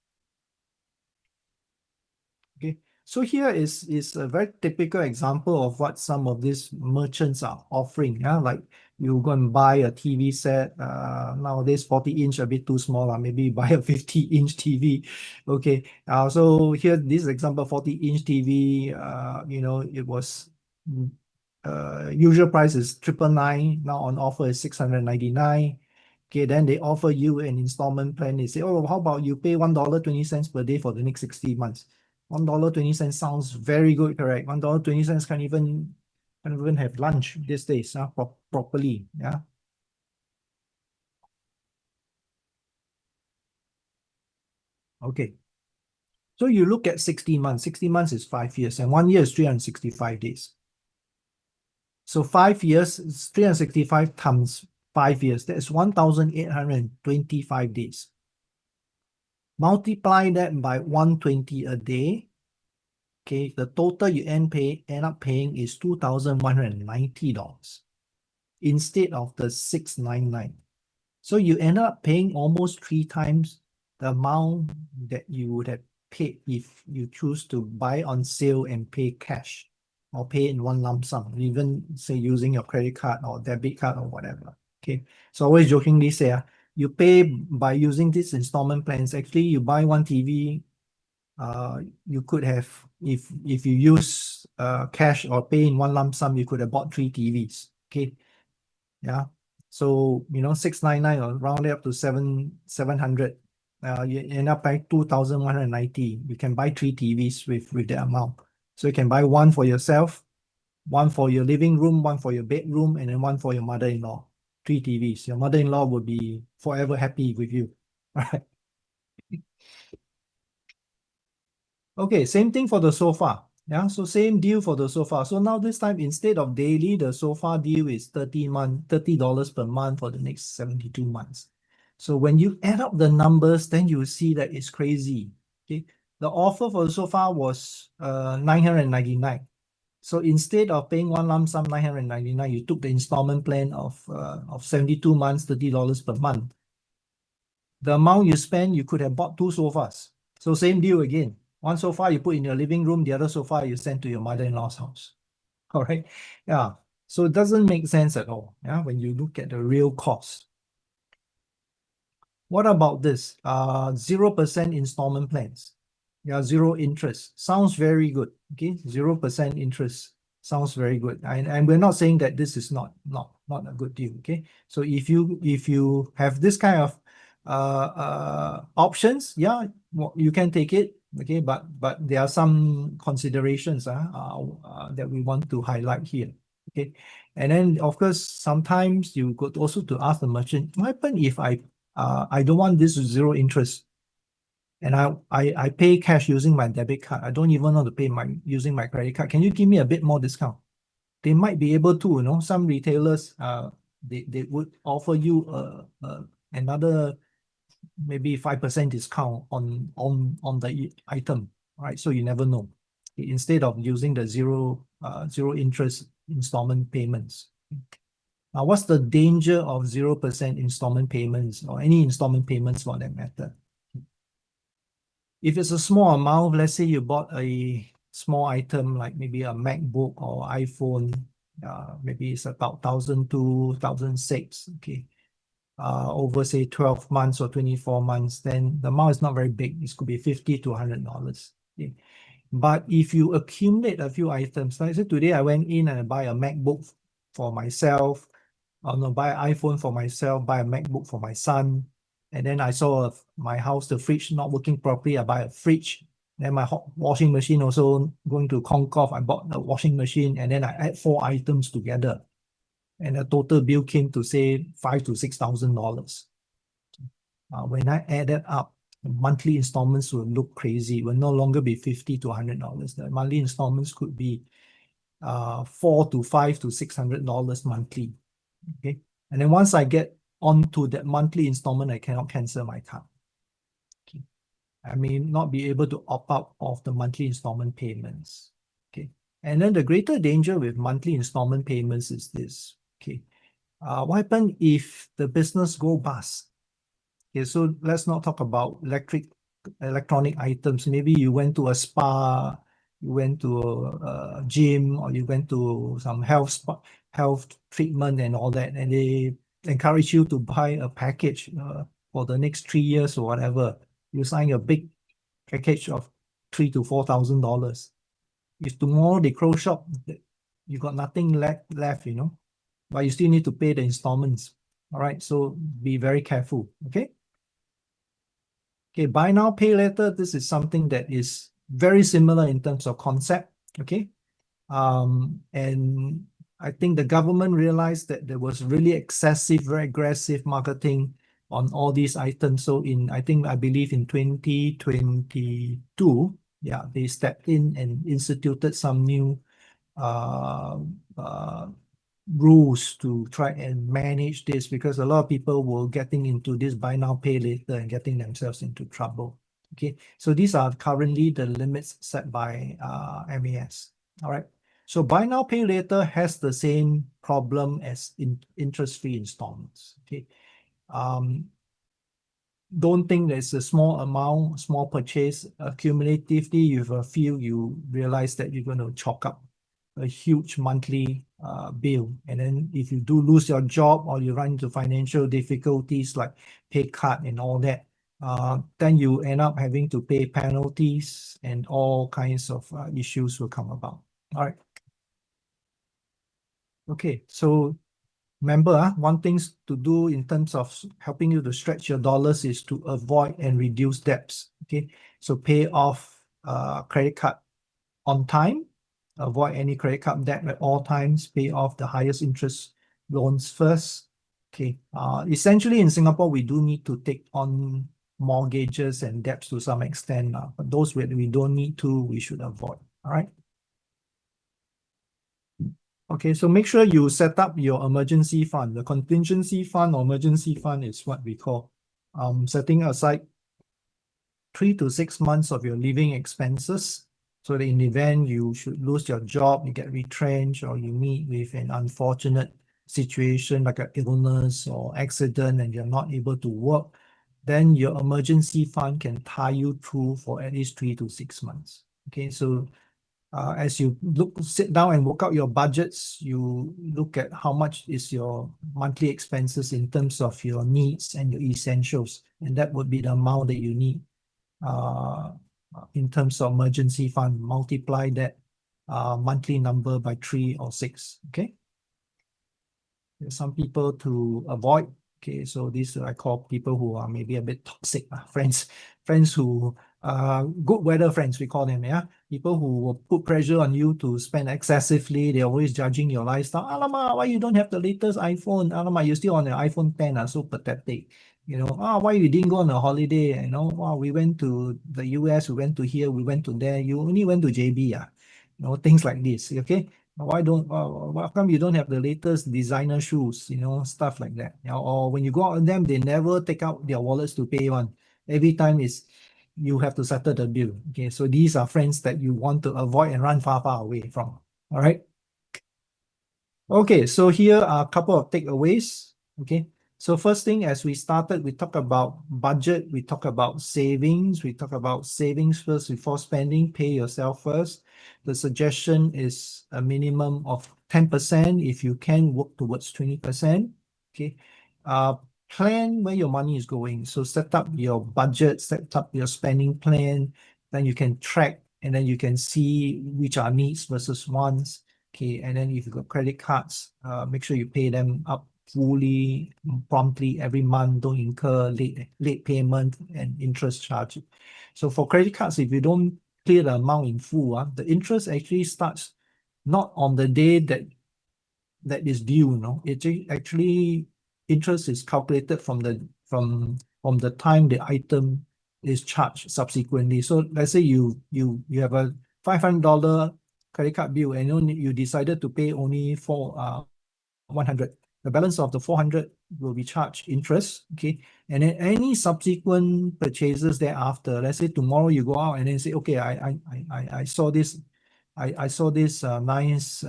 Okay, so here is a very typical example of what some of these merchants are offering. Like you go and buy a TV set. Nowadays 40-inch a bit too small. Maybe buy a 50-inch TV. Okay. So here this example 40-inch TV. It was usual price is 999. Now on offer is 699. Okay, then they offer you an installment plan. They say, oh, how about you pay $1.20 per day for the next 60 months? $1.20 sounds very good, correct? $1.20 can't even have lunch these days, properly. Yeah. Okay. So you look at 60 months. 60 months is 5 years, and 1 year is 365 days. So 5 years is 365 times 5 years. That's 1,825 days. Multiply that by 120 a day. Okay, the total you end up paying is $2,190 instead of the 699. So you end up paying almost 3 times the amount that you would have paid if you choose to buy on sale and pay cash or pay in one lump sum, even say using your credit card or debit card or whatever. Okay, so I always jokingly say, you pay by using these installment plans. Actually, you buy one TV, you could have, if you use cash or pay in one lump sum, you could have bought 3 TVs. Okay, yeah. So 699 or round it up to 700. You end up buying 2,190. You can buy 3 TVs with that amount. So you can buy one for yourself, one for your living room, one for your bedroom, and then one for your mother-in-law. 3 TVs. Your mother-in-law will be forever happy with you. All right. Okay, same thing for the sofa. Yeah, so same deal for the sofa. So now this time, instead of daily, the sofa deal is $30 per month for the next 72 months. So when you add up the numbers, then you see that it's crazy. Okay, the offer for the sofa was 999. So instead of paying one lump sum 999, you took the installment plan of 72 months, $30 per month. The amount you spend, you could have bought 2 sofas. So same deal again. One sofa you put in your living room, the other sofa you send to your mother-in-law's house. All right. Yeah. So it doesn't make sense at all. Yeah. When you look at the real cost. What about this? 0% installment plans. Yeah, 0 interest. Sounds very good. Okay. 0% interest sounds very good. And we're not saying that this is not a good deal. Okay. So if you have this kind of options, yeah, well, you can take it. Okay, but there are some considerations that we want to highlight here. Okay, and then of course sometimes you could also to ask the merchant, what happen if I don't want this 0 interest, and I pay cash using my debit card. I don't even want to pay using my credit card. Can you give me a bit more discount? They might be able to. Some retailers they would offer you another maybe 5% discount on the item, right? So you never know. Instead of using the zero interest installment payments. Now, what's the danger of 0% installment payments or any installment payments for that matter? If it's a small amount, let's say you bought a small item like maybe a MacBook or iPhone, maybe it's about 1,002, 1,006, okay. Over say 12 months or 24 months, then the amount is not very big. It could be $50 to $100. Okay. But if you accumulate a few items, like I said, today I went in and I buy a MacBook for myself, buy an iPhone for myself, buy a MacBook for my son. And then I saw my house, the fridge not working properly. I buy a fridge. Then my washing machine also going to Concord. I bought the washing machine, and then I add 4 items together. And the total bill came to say $5,000 to $6,000. When I added up, the monthly installments will look crazy. It will no longer be $50 to $100. The monthly installments could be $400 to $500 to $600 monthly. Okay, and then once I get onto that monthly installment, I cannot cancel my card. Okay, I may not be able to opt out of the monthly installment payments. Okay, and then the greater danger with monthly installment payments is this. Okay, what happens if the business go bust? Okay, so let's not talk about electronic items. Maybe you went to a spa, you went to a gym, or you went to some health treatment and all that, and they encourage you to buy a package for the next 3 years or whatever. You sign a big package of $3,000 to $4,000. If tomorrow they close shop, you got nothing left, but you still need to pay the installments. All right, so be very careful. Okay. Okay, buy now, pay later. This is something that is very similar in terms of concept. Okay. And I think the government realized that there was really excessive, very aggressive marketing on all these items. So I believe in 2022, yeah, they stepped in and instituted some new rules to try and manage this, because a lot of people were getting into this buy now, pay later and getting themselves into trouble. Okay, so these are currently the limits set by MAS. All right. So buy now, pay later has the same problem as interest-free installments. Okay. Don't think there's a small amount, small purchase. Cumulatively, you realize that you're going to chalk up a huge monthly bill. And then if you do lose your job or you run into financial difficulties like pay cut and all that, then you end up having to pay penalties and all kinds of issues will come about. All right. Okay, so remember, one thing to do in terms of helping you to stretch your dollars is to avoid and reduce debts. Okay, so pay off credit card on time, avoid any credit card debt at all times, pay off the highest interest loans first. Okay, essentially in Singapore, we do need to take on mortgages and debts to some extent, but those we don't need to, we should avoid. All right. Okay, so make sure you set up your emergency fund. The contingency fund or emergency fund is what we call setting aside 3 to 6 months of your living expenses. So that in the event you should lose your job, you get retrenched, or you meet with an unfortunate situation like an illness or accident and you're not able to work, then your emergency fund can tie you through for at least 3 to 6 months. Okay, so as you sit down and work out your budgets, you look at how much is your monthly expenses in terms of your needs and your essentials, and that would be the amount that you need in terms of emergency fund. Multiply that monthly number by 3 or 6. Okay. There's some people to avoid. Okay, so these I call people who are maybe a bit toxic, friends who good weather friends, we call them, yeah. People who will put pressure on you to spend excessively. They're always judging your lifestyle. Alamak, why you don't have the latest iPhone? Alamak, you're still on the iPhone 10, so pathetic. You know, why you didn't go on a holiday? You know, we went to the US, we went to here, we went to there. You only went to JB, things like this. Okay. Why come you don't have the latest designer shoes, stuff like that. Or when you go out with them, they never take out their wallets to pay one. Every time you have to settle the bill. Okay, so these are friends that you want to avoid and run far, far away from. All right. Okay, so here are a couple of takeaways. Okay, so first thing, as we started, we talk about budget, we talk about savings, we talk about savings first before spending, pay yourself first. The suggestion is a minimum of 10%. If you can, work towards 20%. Okay, plan where your money is going. So set up your budget, set up your spending plan, then you can track and then you can see which are needs versus wants. Okay, and then if you've got credit cards, make sure you pay them up fully, promptly every month. Don't incur late payment and interest charge. So for credit cards, if you don't clear the amount in full, the interest actually starts not on the day that is due. It actually interest is calculated from the time the item is charged subsequently. So let's say you have a $500 credit card bill and you decided to pay only for 100. The balance of the 400 will be charged interest. Okay, and then any subsequent purchases thereafter, let's say tomorrow you go out and then say, okay, I saw this nice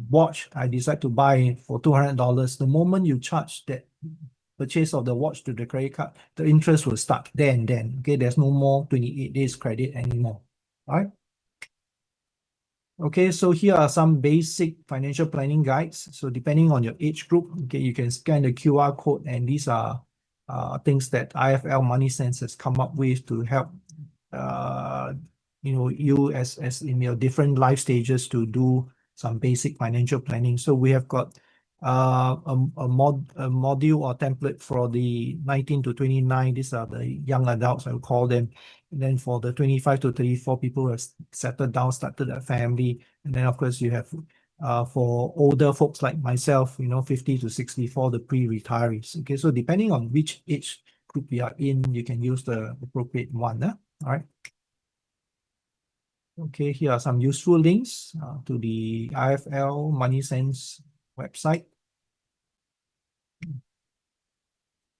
watch. I decide to buy for $200. The moment you charge that purchase of the watch to the credit card, the interest will start there and then. Okay, there's no more 28 days credit anymore. All right. Okay, so here are some basic financial planning guides. So depending on your age group, okay, you can scan the QR code, and these are things that IFL Money Sense has come up with to help you as in your different life stages to do some basic financial planning. So we have got a module or template for the 19 to 29. These are the young adults, I would call them. And then for the 25 to 34 people who have settled down, started a family. And then of course you have for older folks like myself, 50 to 64, the pre-retirees. Okay, so depending on which age group you are in, you can use the appropriate one. All right. Okay, here are some useful links to the IFL Money Sense website.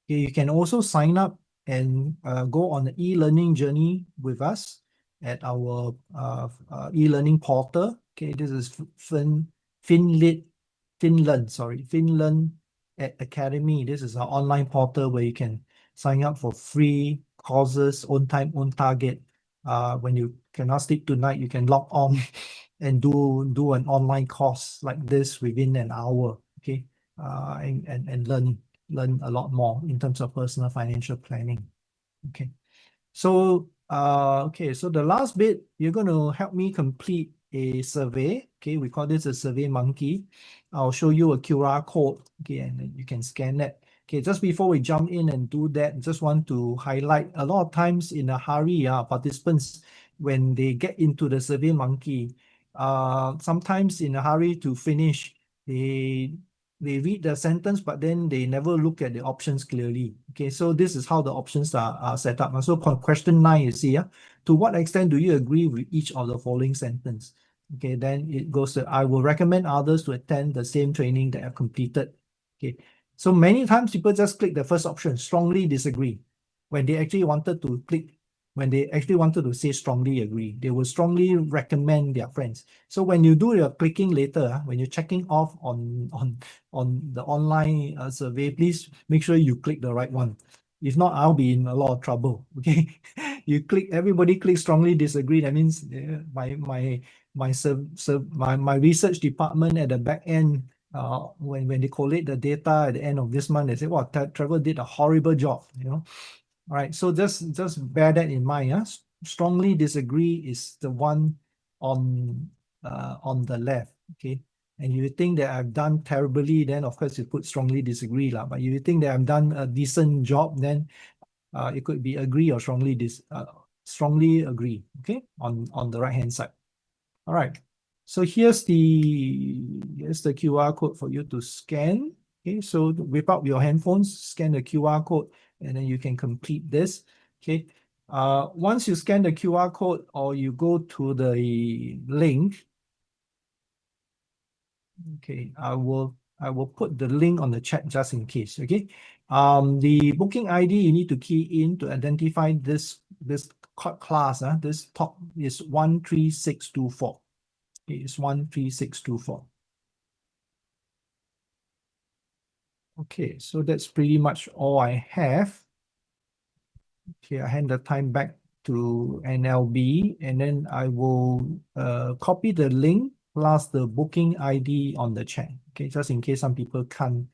Okay, you can also sign up and go on the e-learning journey with us at our e-learning portal. Okay, this is Finlearn Academy. This is our online portal where you can sign up for free courses, own time, own target, when you cannot sleep tonight, you can log on and do an online course like this within an hour, okay? And learn a lot more in terms of personal financial planning. Okay. So okay, so the last bit, you're going to help me complete a survey. Okay, we call this a Survey Monkey. I'll show you a QR code. Okay, and then you can scan that. Okay, just before we jump in and do that, just want to highlight a lot of times in a hurry, participants, when they get into the Survey Monkey, sometimes in a hurry to finish, they read the sentence, but then they never look at the options clearly. Okay, so this is how the options are set up. So question 9, you see, to what extent do you agree with each of the following sentence? Okay, then it goes to, I will recommend others to attend the same training that I've completed. Okay, so many times people just click the first option, strongly disagree, when they actually wanted to click, when they actually wanted to say strongly agree. They will strongly recommend their friends. So when you do your clicking later, when you're checking off on the online survey, please make sure you click the right one. If not, I'll be in a lot of trouble. Okay, everybody click strongly disagree. That means my research department at the back end, when they collate the data at the end of this month, they say, "Wow, Trevor did a horrible job." All right, so just bear that in mind. Strongly disagree is the one on the left. Okay. And you think that I've done terribly, then of course you put strongly disagree lah. But if you think that I've done a decent job, then it could be agree or strongly agree. Okay, on the right hand side. All right. So here's the QR code for you to scan. Okay, so whip out your handphones, scan the QR code, and then you can complete this. Okay. Once you scan the QR code or you go to the link, okay, I will put the link on the chat just in case. Okay. The booking ID you need to key in to identify this class. This top is 13624. Is 13624. Okay, so that's pretty much all I have. Okay, I hand the time back to NLB, and then I will copy the link plus the booking ID on the chat. Okay, just in case some people can't,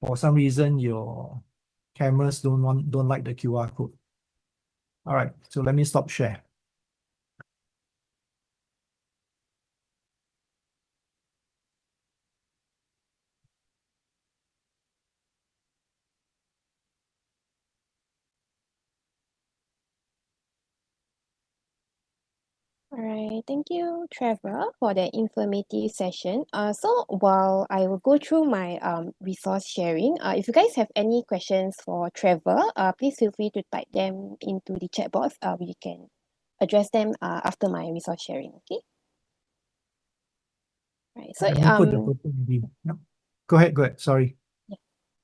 for some reason your cameras don't like the QR code. All right, so let me stop share. All right, thank you, Trevor, for the informative session. So while I will go through my resource sharing, if you guys have any questions for Trevor, please feel free to type them into the chat box. We can address them after my resource sharing. Okay. Right. So Let me put the booking ID. Yep. Go ahead. Sorry.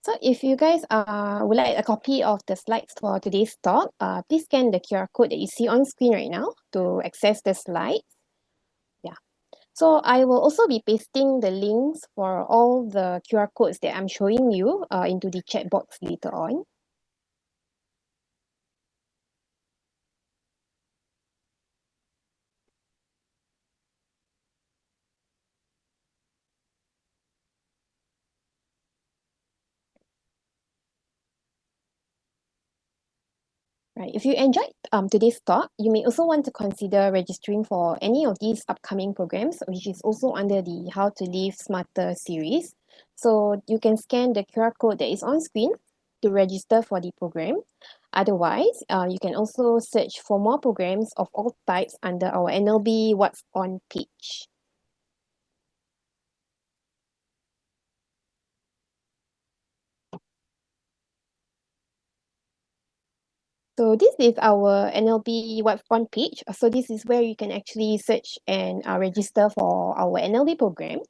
So if you guys would like a copy of the slides for today's talk, please scan the QR code that you see on screen right now to access the slides. Yeah. So I will also be pasting the links for all the QR codes that I'm showing you into the chat box later on. Right. If you enjoyed today's talk, you may also want to consider registering for any of these upcoming programs, which is also under the How to Live Smarter series. So you can scan the QR code that is on screen to register for the program. Otherwise, you can also search for more programs of all types under our NLB What's On page. So this is our NLB What's On page. So this is where you can actually search and register for our NLB programs.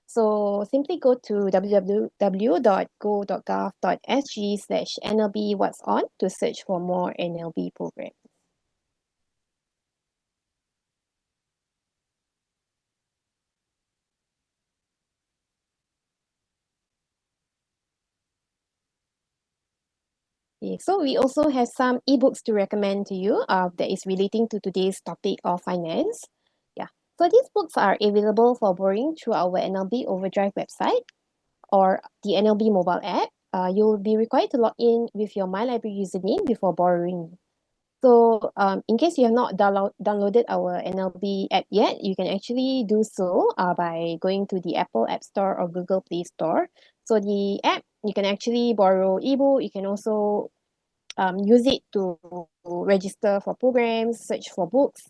So simply go to www.go.gov.sg/NLB What's On to search for more NLB programs. Okay, so we also have some ebooks to recommend to you that is relating to today's topic of finance. Yeah, so these books are available for borrowing through our NLB Overdrive website or the NLB mobile app. You'll be required to log in with your My Library username before borrowing. So in case you have not downloaded our NLB app yet, you can actually do so by going to the Apple App Store or Google Play Store. So the app, you can actually borrow ebook. You can also use it to register for programs, search for books.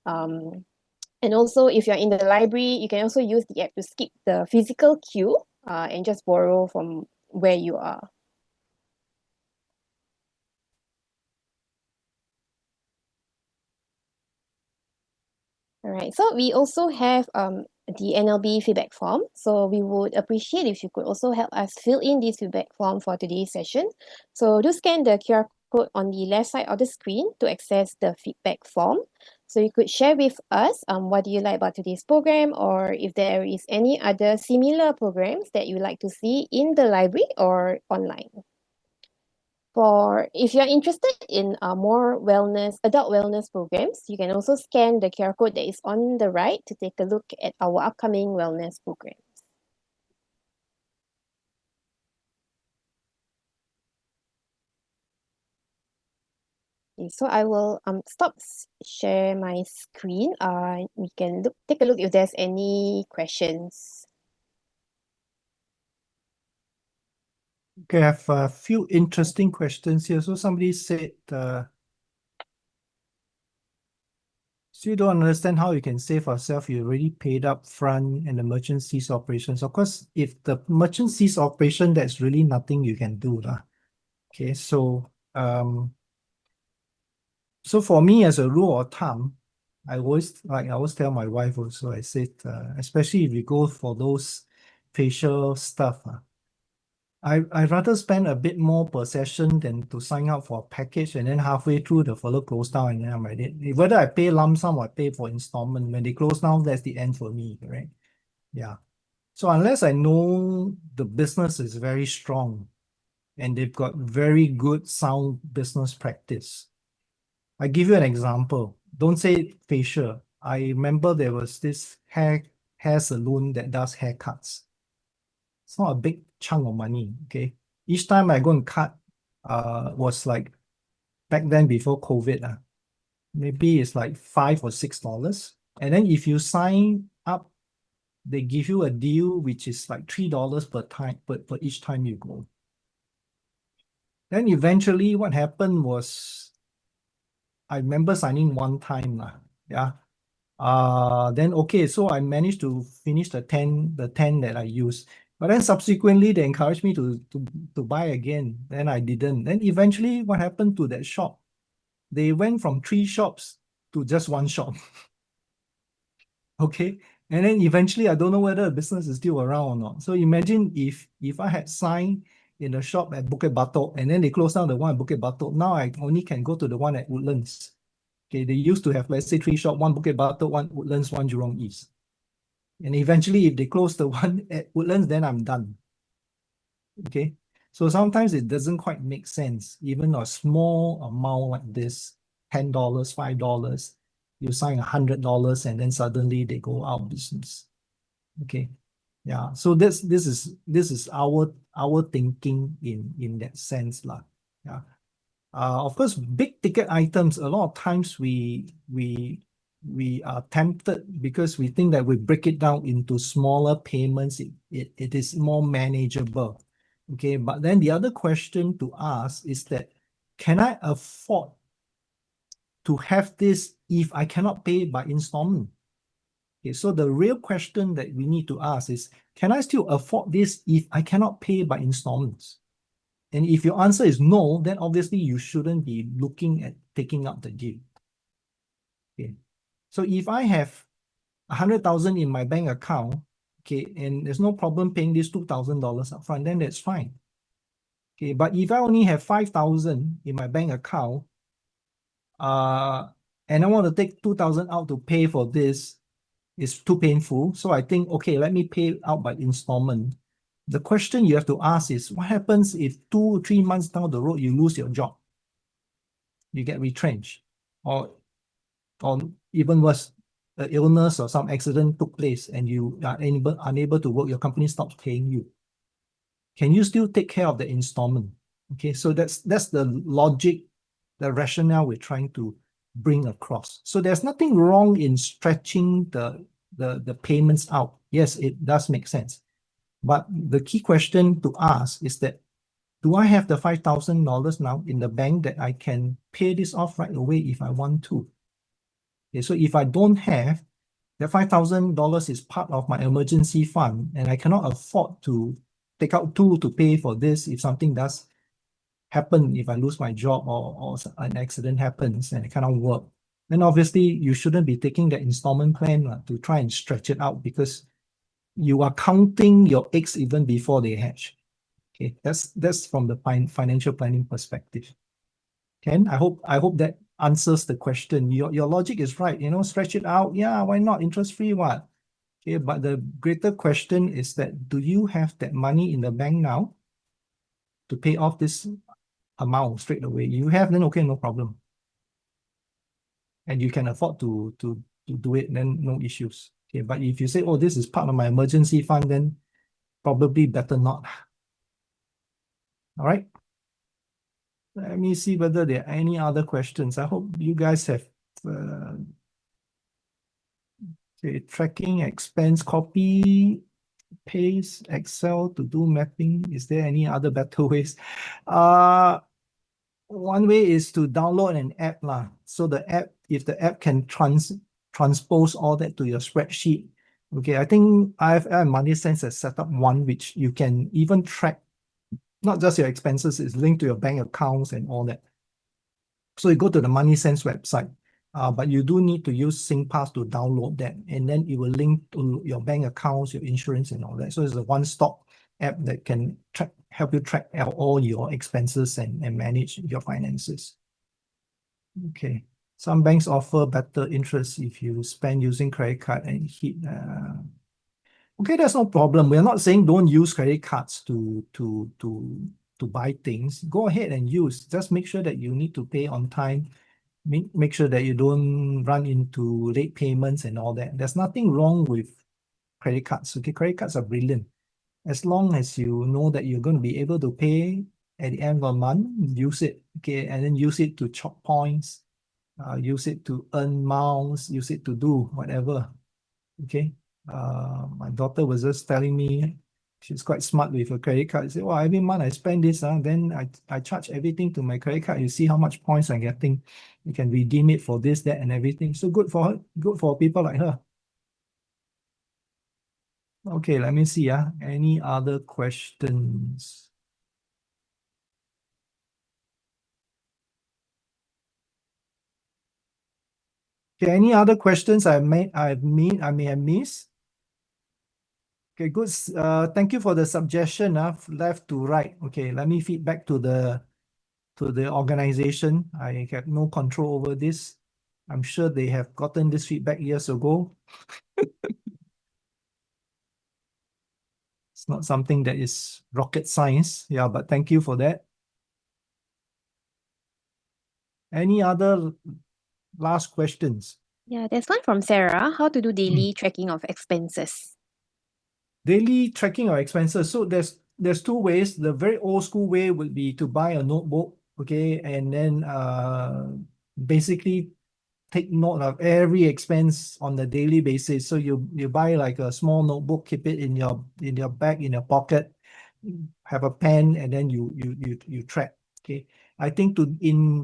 And also, if you're in the library, you can also use the app to skip the physical queue and just borrow from where you are. All right, so we also have the NLB feedback form. So we would appreciate if you could also help us fill in this feedback form for today's session. So do scan the QR code on the left side of the screen to access the feedback form. So you could share with us what do you like about today's program, or if there is any other similar programs that you like to see in the library or online. For if you're interested in more adult wellness programs, you can also scan the QR code that is on the right to take a look at our upcoming wellness programs. Okay, so I will share my screen. We can take a look if there's any questions. Okay, I have a few interesting questions here. So somebody said, so you don't understand how you can save yourself. You already paid up front and the merchant cease operations. Of course, if the merchant cease operation, that's really nothing you can do. Okay, so so for me as a rule of thumb, I always tell my wife also, I said, especially if you go for those facial stuff, I'd rather spend a bit more per session than to sign up for a package and then halfway through the fellow close down and then I'm like, whether I pay lump sum or I pay for installment, when they close down, that's the end for me, right? Yeah. So unless I know the business is very strong and they've got very good sound business practice. I give you an example. Don't say facial. I remember there was this hair salon that does haircuts. It's not a big chunk of money, okay? Each time I go and cut, was like back then before COVID, maybe it's like $5 or $6. And then if you sign up, they give you a deal which is like $3 per time per each time you go. Then eventually what happened was I remember signing one time, yeah. Then okay, so I managed to finish the 10 that I used. But then subsequently they encouraged me to buy again. Then I didn't. Then eventually what happened to that shop? They went from 3 shops to just 1 shop. Okay. And then eventually I don't know whether the business is still around or not. So imagine if I had signed in the shop at Bukit Batok and then they closed down the one at Bukit Batok. Now I only can go to the one at Woodlands. Okay, they used to have, let's say, 3 shops, one Bukit Batok, one Woodlands, one Jurong East. And eventually, if they close the one at Woodlands, then I'm done. Okay, so sometimes it doesn't quite make sense. Even a small amount like this, $10, $5, you sign $100 and then suddenly they go out of business. Okay, yeah. So this is our thinking in that sense, lah. Yeah. Of course, big ticket items, a lot of times we are tempted because we think that we break it down into smaller payments, it is more manageable. Okay, but then the other question to ask is that, can I afford to have this if I cannot pay by installment? Okay, so the real question that we need to ask is, can I still afford this if I cannot pay by installments? And if your answer is no, then obviously you shouldn't be looking at taking up the deal. Okay. So if I have 100,000 in my bank account, okay, and there's no problem paying this $2,000 upfront, then that's fine. Okay, but if I only have 5,000 in my bank account, and I want to take 2,000 out to pay for this, it's too painful. So I think, okay, let me pay out by installment. The question you have to ask is, what happens if 2 or 3 months down the road, you lose your job? You get retrenched, or even worse, an illness or some accident took place and you are unable to work, your company stops paying you. Can you still take care of the installment? Okay, so that's the logic, the rationale we're trying to bring across. So there's nothing wrong in stretching the payments out. Yes, it does make sense. But the key question to ask is that, do I have the $5,000 now in the bank that I can pay this off right away if I want to? Okay, so if I don't have, that $5,000 is part of my emergency fund, and I cannot afford to take out two to pay for this if something does happen, if I lose my job or an accident happens and I cannot work. Then obviously you shouldn't be taking the installment plan to try and stretch it out, because you are counting your eggs even before they hatch. Okay, that's from the financial planning perspective. Ken, I hope that answers the question. Your logic is right. Stretch it out. Yeah, why not? Interest free, what? Okay, but the greater question is that, do you have that money in the bank now to pay off this amount straight away? You have, then okay, no problem. And you can afford to do it, then no issues. Okay, but if you say, oh, this is part of my emergency fund, then probably better not. All right. Let me see whether there are any other questions. I hope you guys have okay, tracking expense, copy, paste, Excel to do mapping. Is there any other better ways? One way is to download an app lah. So the app, if the app can transpose all that to your spreadsheet. Okay, I think IFL and MoneySense has set up one which you can even track not just your expenses, it's linked to your bank accounts and all that. So you go to the MoneySense website, but you do need to use SingPass to download that, and then it will link to your bank accounts, your insurance and all that. So it's a one-stop app that can help you track all your expenses and manage your finances. Okay. Some banks offer better interest if you spend using credit card and hit. Okay, that's no problem. We're not saying don't use credit cards to buy things. Go ahead and use. Just make sure that you need to pay on time. Make sure that you don't run into late payments and all that. There's nothing wrong with credit cards. Okay, credit cards are brilliant. As long as you know that you're going to be able to pay at the end of the month, use it. Okay, and then use it to chop points, use it to earn miles, use it to do whatever. Okay. My daughter was just telling me she's quite smart with a credit card. She said, well, every month I spend this, then I charge everything to my credit card. You see how much points I'm getting. You can redeem it for this, that, and everything. So good for her, good for people like her. Okay, let me see. Any other questions? Okay, any other questions I may have missed? Okay, good. Thank you for the suggestion left to right. Okay, let me feed back to the organization. I have no control over this. I'm sure they have gotten this feedback years ago. It's not something that is rocket science. Yeah, but thank you for that. Any other last questions? Yeah, there's one from Sarah. How to do daily tracking of expenses? Daily tracking of expenses. So there's two ways. The very old school way would be to buy a notebook, okay, and then basically take note of every expense on a daily basis. So you buy like a small notebook, keep it in your bag, in your pocket, have a pen, and then you track. Okay, I think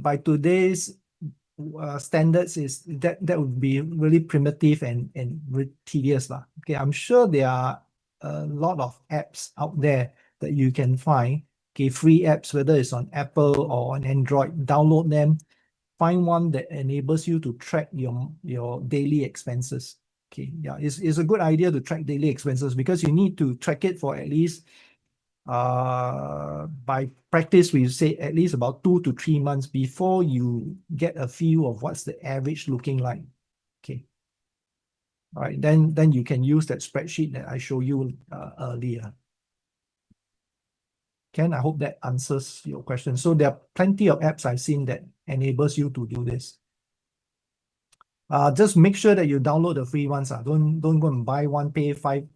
by today's standards is that would be really primitive and really tedious lah. Okay, I'm sure there are a lot of apps out there that you can find. Okay, free apps, whether it's on Apple or on Android, download them. Find one that enables you to track your daily expenses. Okay, yeah, it's a good idea to track daily expenses, because you need to track it for at least by practice, we say at least about 2 to 3 months before you get a feel of what's the average looking like. Okay. All right, then you can use that spreadsheet that I showed you earlier. Ken, I hope that answers your question. So there are plenty of apps I've seen that enables you to do this. Just make sure that you download the free ones. Don't go and buy one, pay $5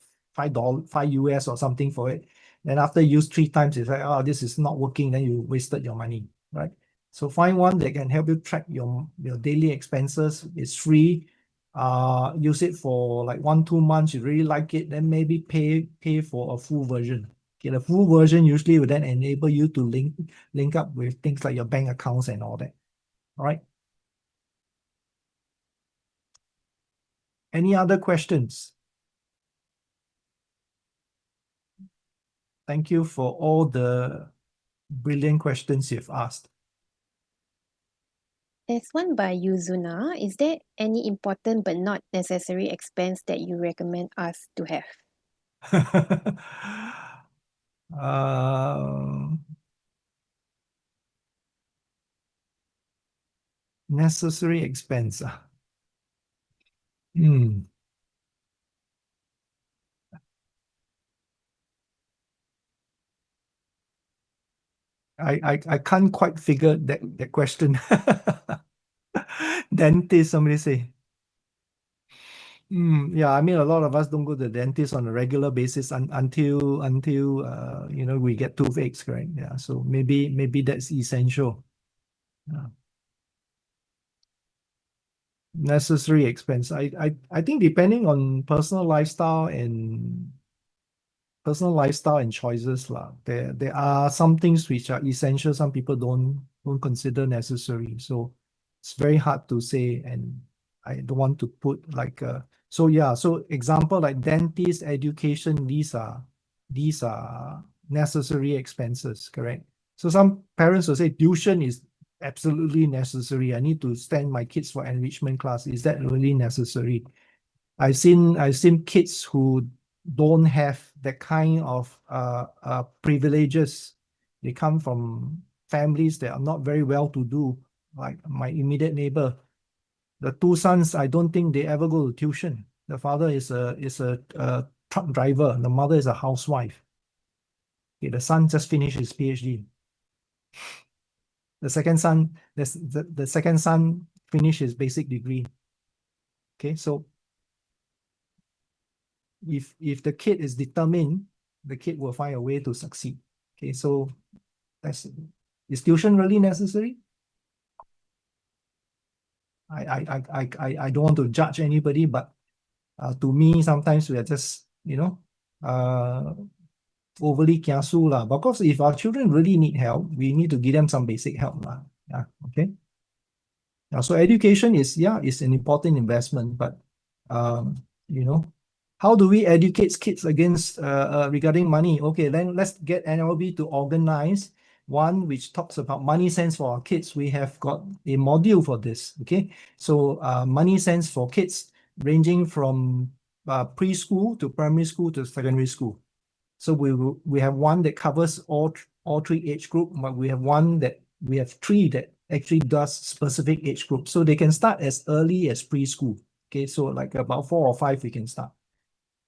US or something for it. Then after you use 3 times, it's like, oh, this is not working. Then you wasted your money, right? So find one that can help you track your daily expenses. It's free. Use it for like 1-2 months. You really like it, then maybe pay for a full version. Okay, the full version usually will then enable you to link up with things like your bank accounts and all that. All right. Any other questions? Thank you for all the brilliant questions you've asked. There's one by Yuzuna. Is there any important but not necessary expense that you recommend us to have? Necessary expense. Hmm. I can't quite figure that question. Dentist, somebody say. Yeah, I mean, a lot of us don't go to the dentist on a regular basis until we get toothaches, correct? Yeah, so maybe that's essential. Yeah. Necessary expense. I think depending on personal lifestyle and choices lah. There are some things which are essential, some people don't consider necessary. So it's very hard to say, and I don't want to put like so yeah, so example like dentist, education, these are necessary expenses, correct? So some parents will say tuition is absolutely necessary. I need to send my kids for enrichment class. Is that really necessary? I've seen kids who don't have that kind of privileges. They come from families that are not very well to do, like my immediate neighbor. The 2 sons, I don't think they ever go to tuition. The father is a truck driver. The mother is a housewife. Okay, the son just finished his PhD. The second son finished his basic degree. Okay, so if the kid is determined, the kid will find a way to succeed. Okay, so is tuition really necessary? I don't want to judge anybody, but to me, sometimes we are just, overly kiasu lah. Because if our children really need help, we need to give them some basic help lah. Yeah, okay. So education is an important investment, but how do we educate kids against regarding money? Okay, then let's get NLB to organize one which talks about money sense for our kids. We have got a module for this. Okay, so money sense for kids ranging from preschool to primary school to secondary school. So we have one that covers all 3 age group, but we have we have 3 that actually does specific age group. So they can start as early as preschool. Okay, so like about 4 or 5 we can start.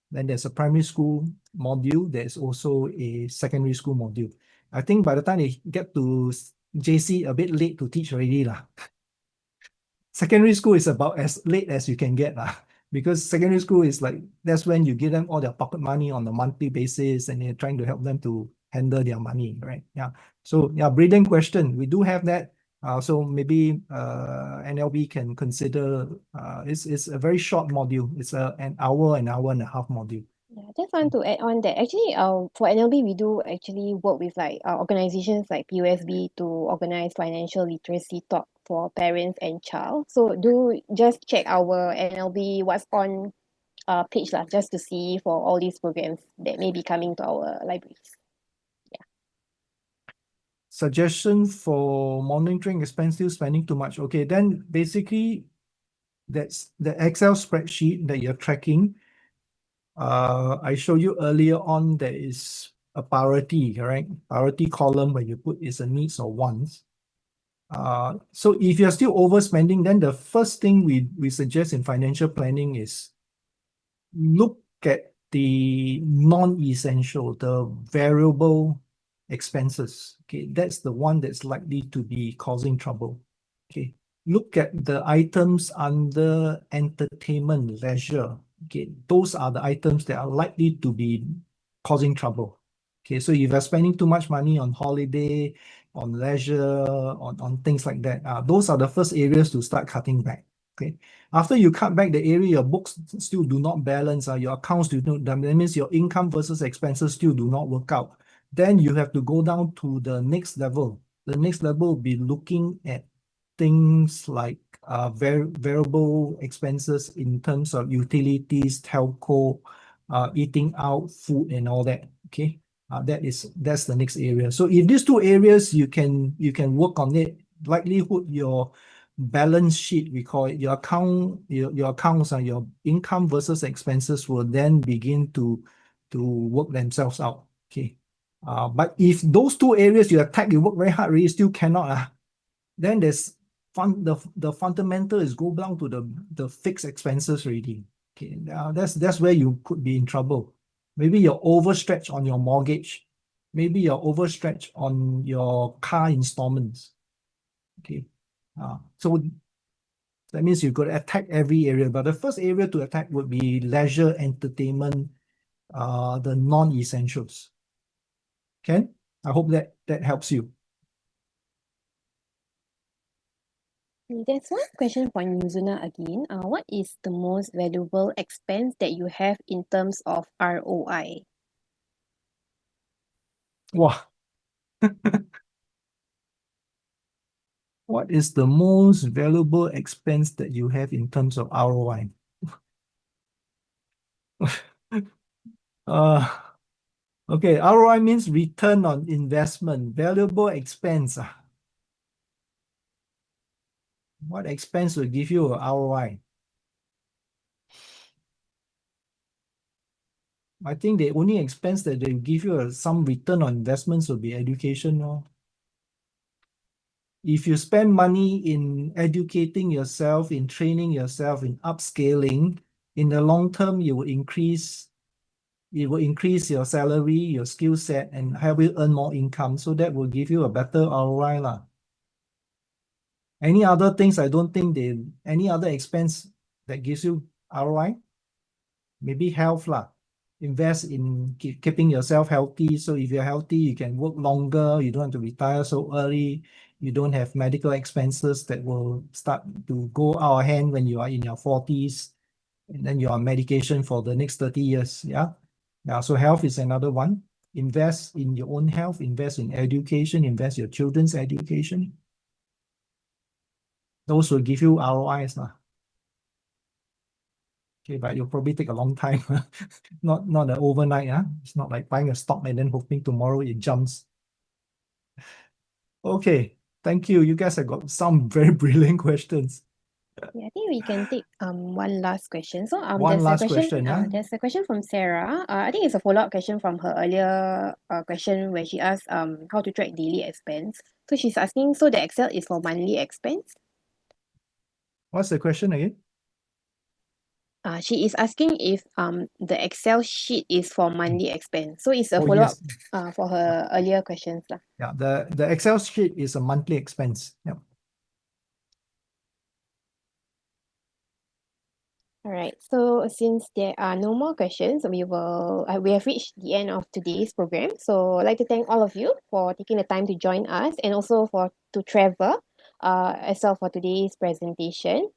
Then there's a primary school module. There's also a secondary school module. I think by the time they get to JC, a bit late to teach already lah. Secondary school is about as late as you can get lah. Because secondary school is like, that's when you give them all their pocket money on a monthly basis and you're trying to help them to handle their money, right? Yeah. So yeah, brilliant question. We do have that. So maybe NLB can consider, it's a very short module. It's an hour and a half module. Yeah, just want to add on that actually for NLB we do actually work with like organizations like POSB to organize financial literacy talk for parents and child. So do just check our NLB what's on page lah, just to see for all these programs that may be coming to our libraries. Suggestion for monitoring expense, still spending too much. Okay, then basically that's the Excel spreadsheet that you're tracking. I showed you earlier on there is a priority, correct? Priority column where you put is a needs or wants. So if you're still overspending, then the first thing we suggest in financial planning is look at the non-essential, the variable expenses. Okay, that's the one that's likely to be causing trouble. Okay, look at the items under entertainment, leisure. Okay, those are the items that are likely to be causing trouble. Okay, so if you're spending too much money on holiday, on leisure, on things like that, those are the first areas to start cutting back. Okay, after you cut back the area, your books still do not balance, your accounts do not, that means your income versus expenses still do not work out. Then you have to go down to the next level. The next level will be looking at things like variable expenses in terms of utilities, telco, eating out, food, and all that. Okay, that's the next area. So if these two areas you can work on it, likelihood your balance sheet, we call it, your accounts and your income versus expenses will then begin to work themselves out. Okay. But if those two areas you attack, you work very hard, really still cannot, then there's the fundamental is go down to the fixed expenses already. Okay, that's where you could be in trouble. Maybe you're overstretched on your mortgage. Maybe you're overstretched on your car installments. Okay, so that means you've got to attack every area. But the first area to attack would be leisure, entertainment, the non-essentials. Ken, I hope that helps you. There's one question for Nuzuna again. What is the most valuable expense that you have in terms of ROI? Wow. What is the most valuable expense that you have in terms of ROI? Okay, ROI means return on investment, valuable expense. What expense will give you a ROI? I think the only expense that they give you some return on investments will be education. If you spend money in educating yourself, in training yourself, in upscaling, in the long term, it will increase your salary, your skill set, and help you earn more income. So that will give you a better ROI lah. Any other things, I don't think any other expense that gives you ROI? Maybe health lah. Invest in keeping yourself healthy. So if you're healthy, you can work longer. You don't have to retire so early. You don't have medical expenses that will start to go out of hand when you are in your 40s. And then you're on medication for the next 30 years. Yeah. So health is another one. Invest in your own health, invest in education, invest your children's education. Those will give you ROIs lah. Okay, but it'll probably take a long time. not an overnight. It's not like buying a stock and then hoping tomorrow it jumps. Okay, thank you. You guys have got some very brilliant questions. Yeah, I think we can take one last question. So One there's last a question, there's a question from Sarah. I think it's a follow-up question from her earlier question where she asked how to track daily expense. So she's asking, so the Excel is for monthly expense? What's the question again? She is asking if the Excel sheet is for monthly expense. So it's a Oh, follow-up yes. for her earlier questions lah. Yeah, the Excel sheet is a monthly expense. Yeah. All right. So since there are no more questions, we have reached the end of today's program. So I'd like to thank all of you for taking the time to join us and also to Trevor as well for today's presentation.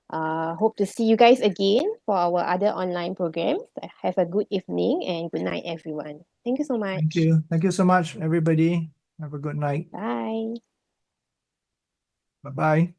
Hope to see you guys again for our other online programs. Have a good evening and good night, everyone. Thank you so much. Thank you. Thank you so much, everybody. Have a good night. Bye. Bye-bye.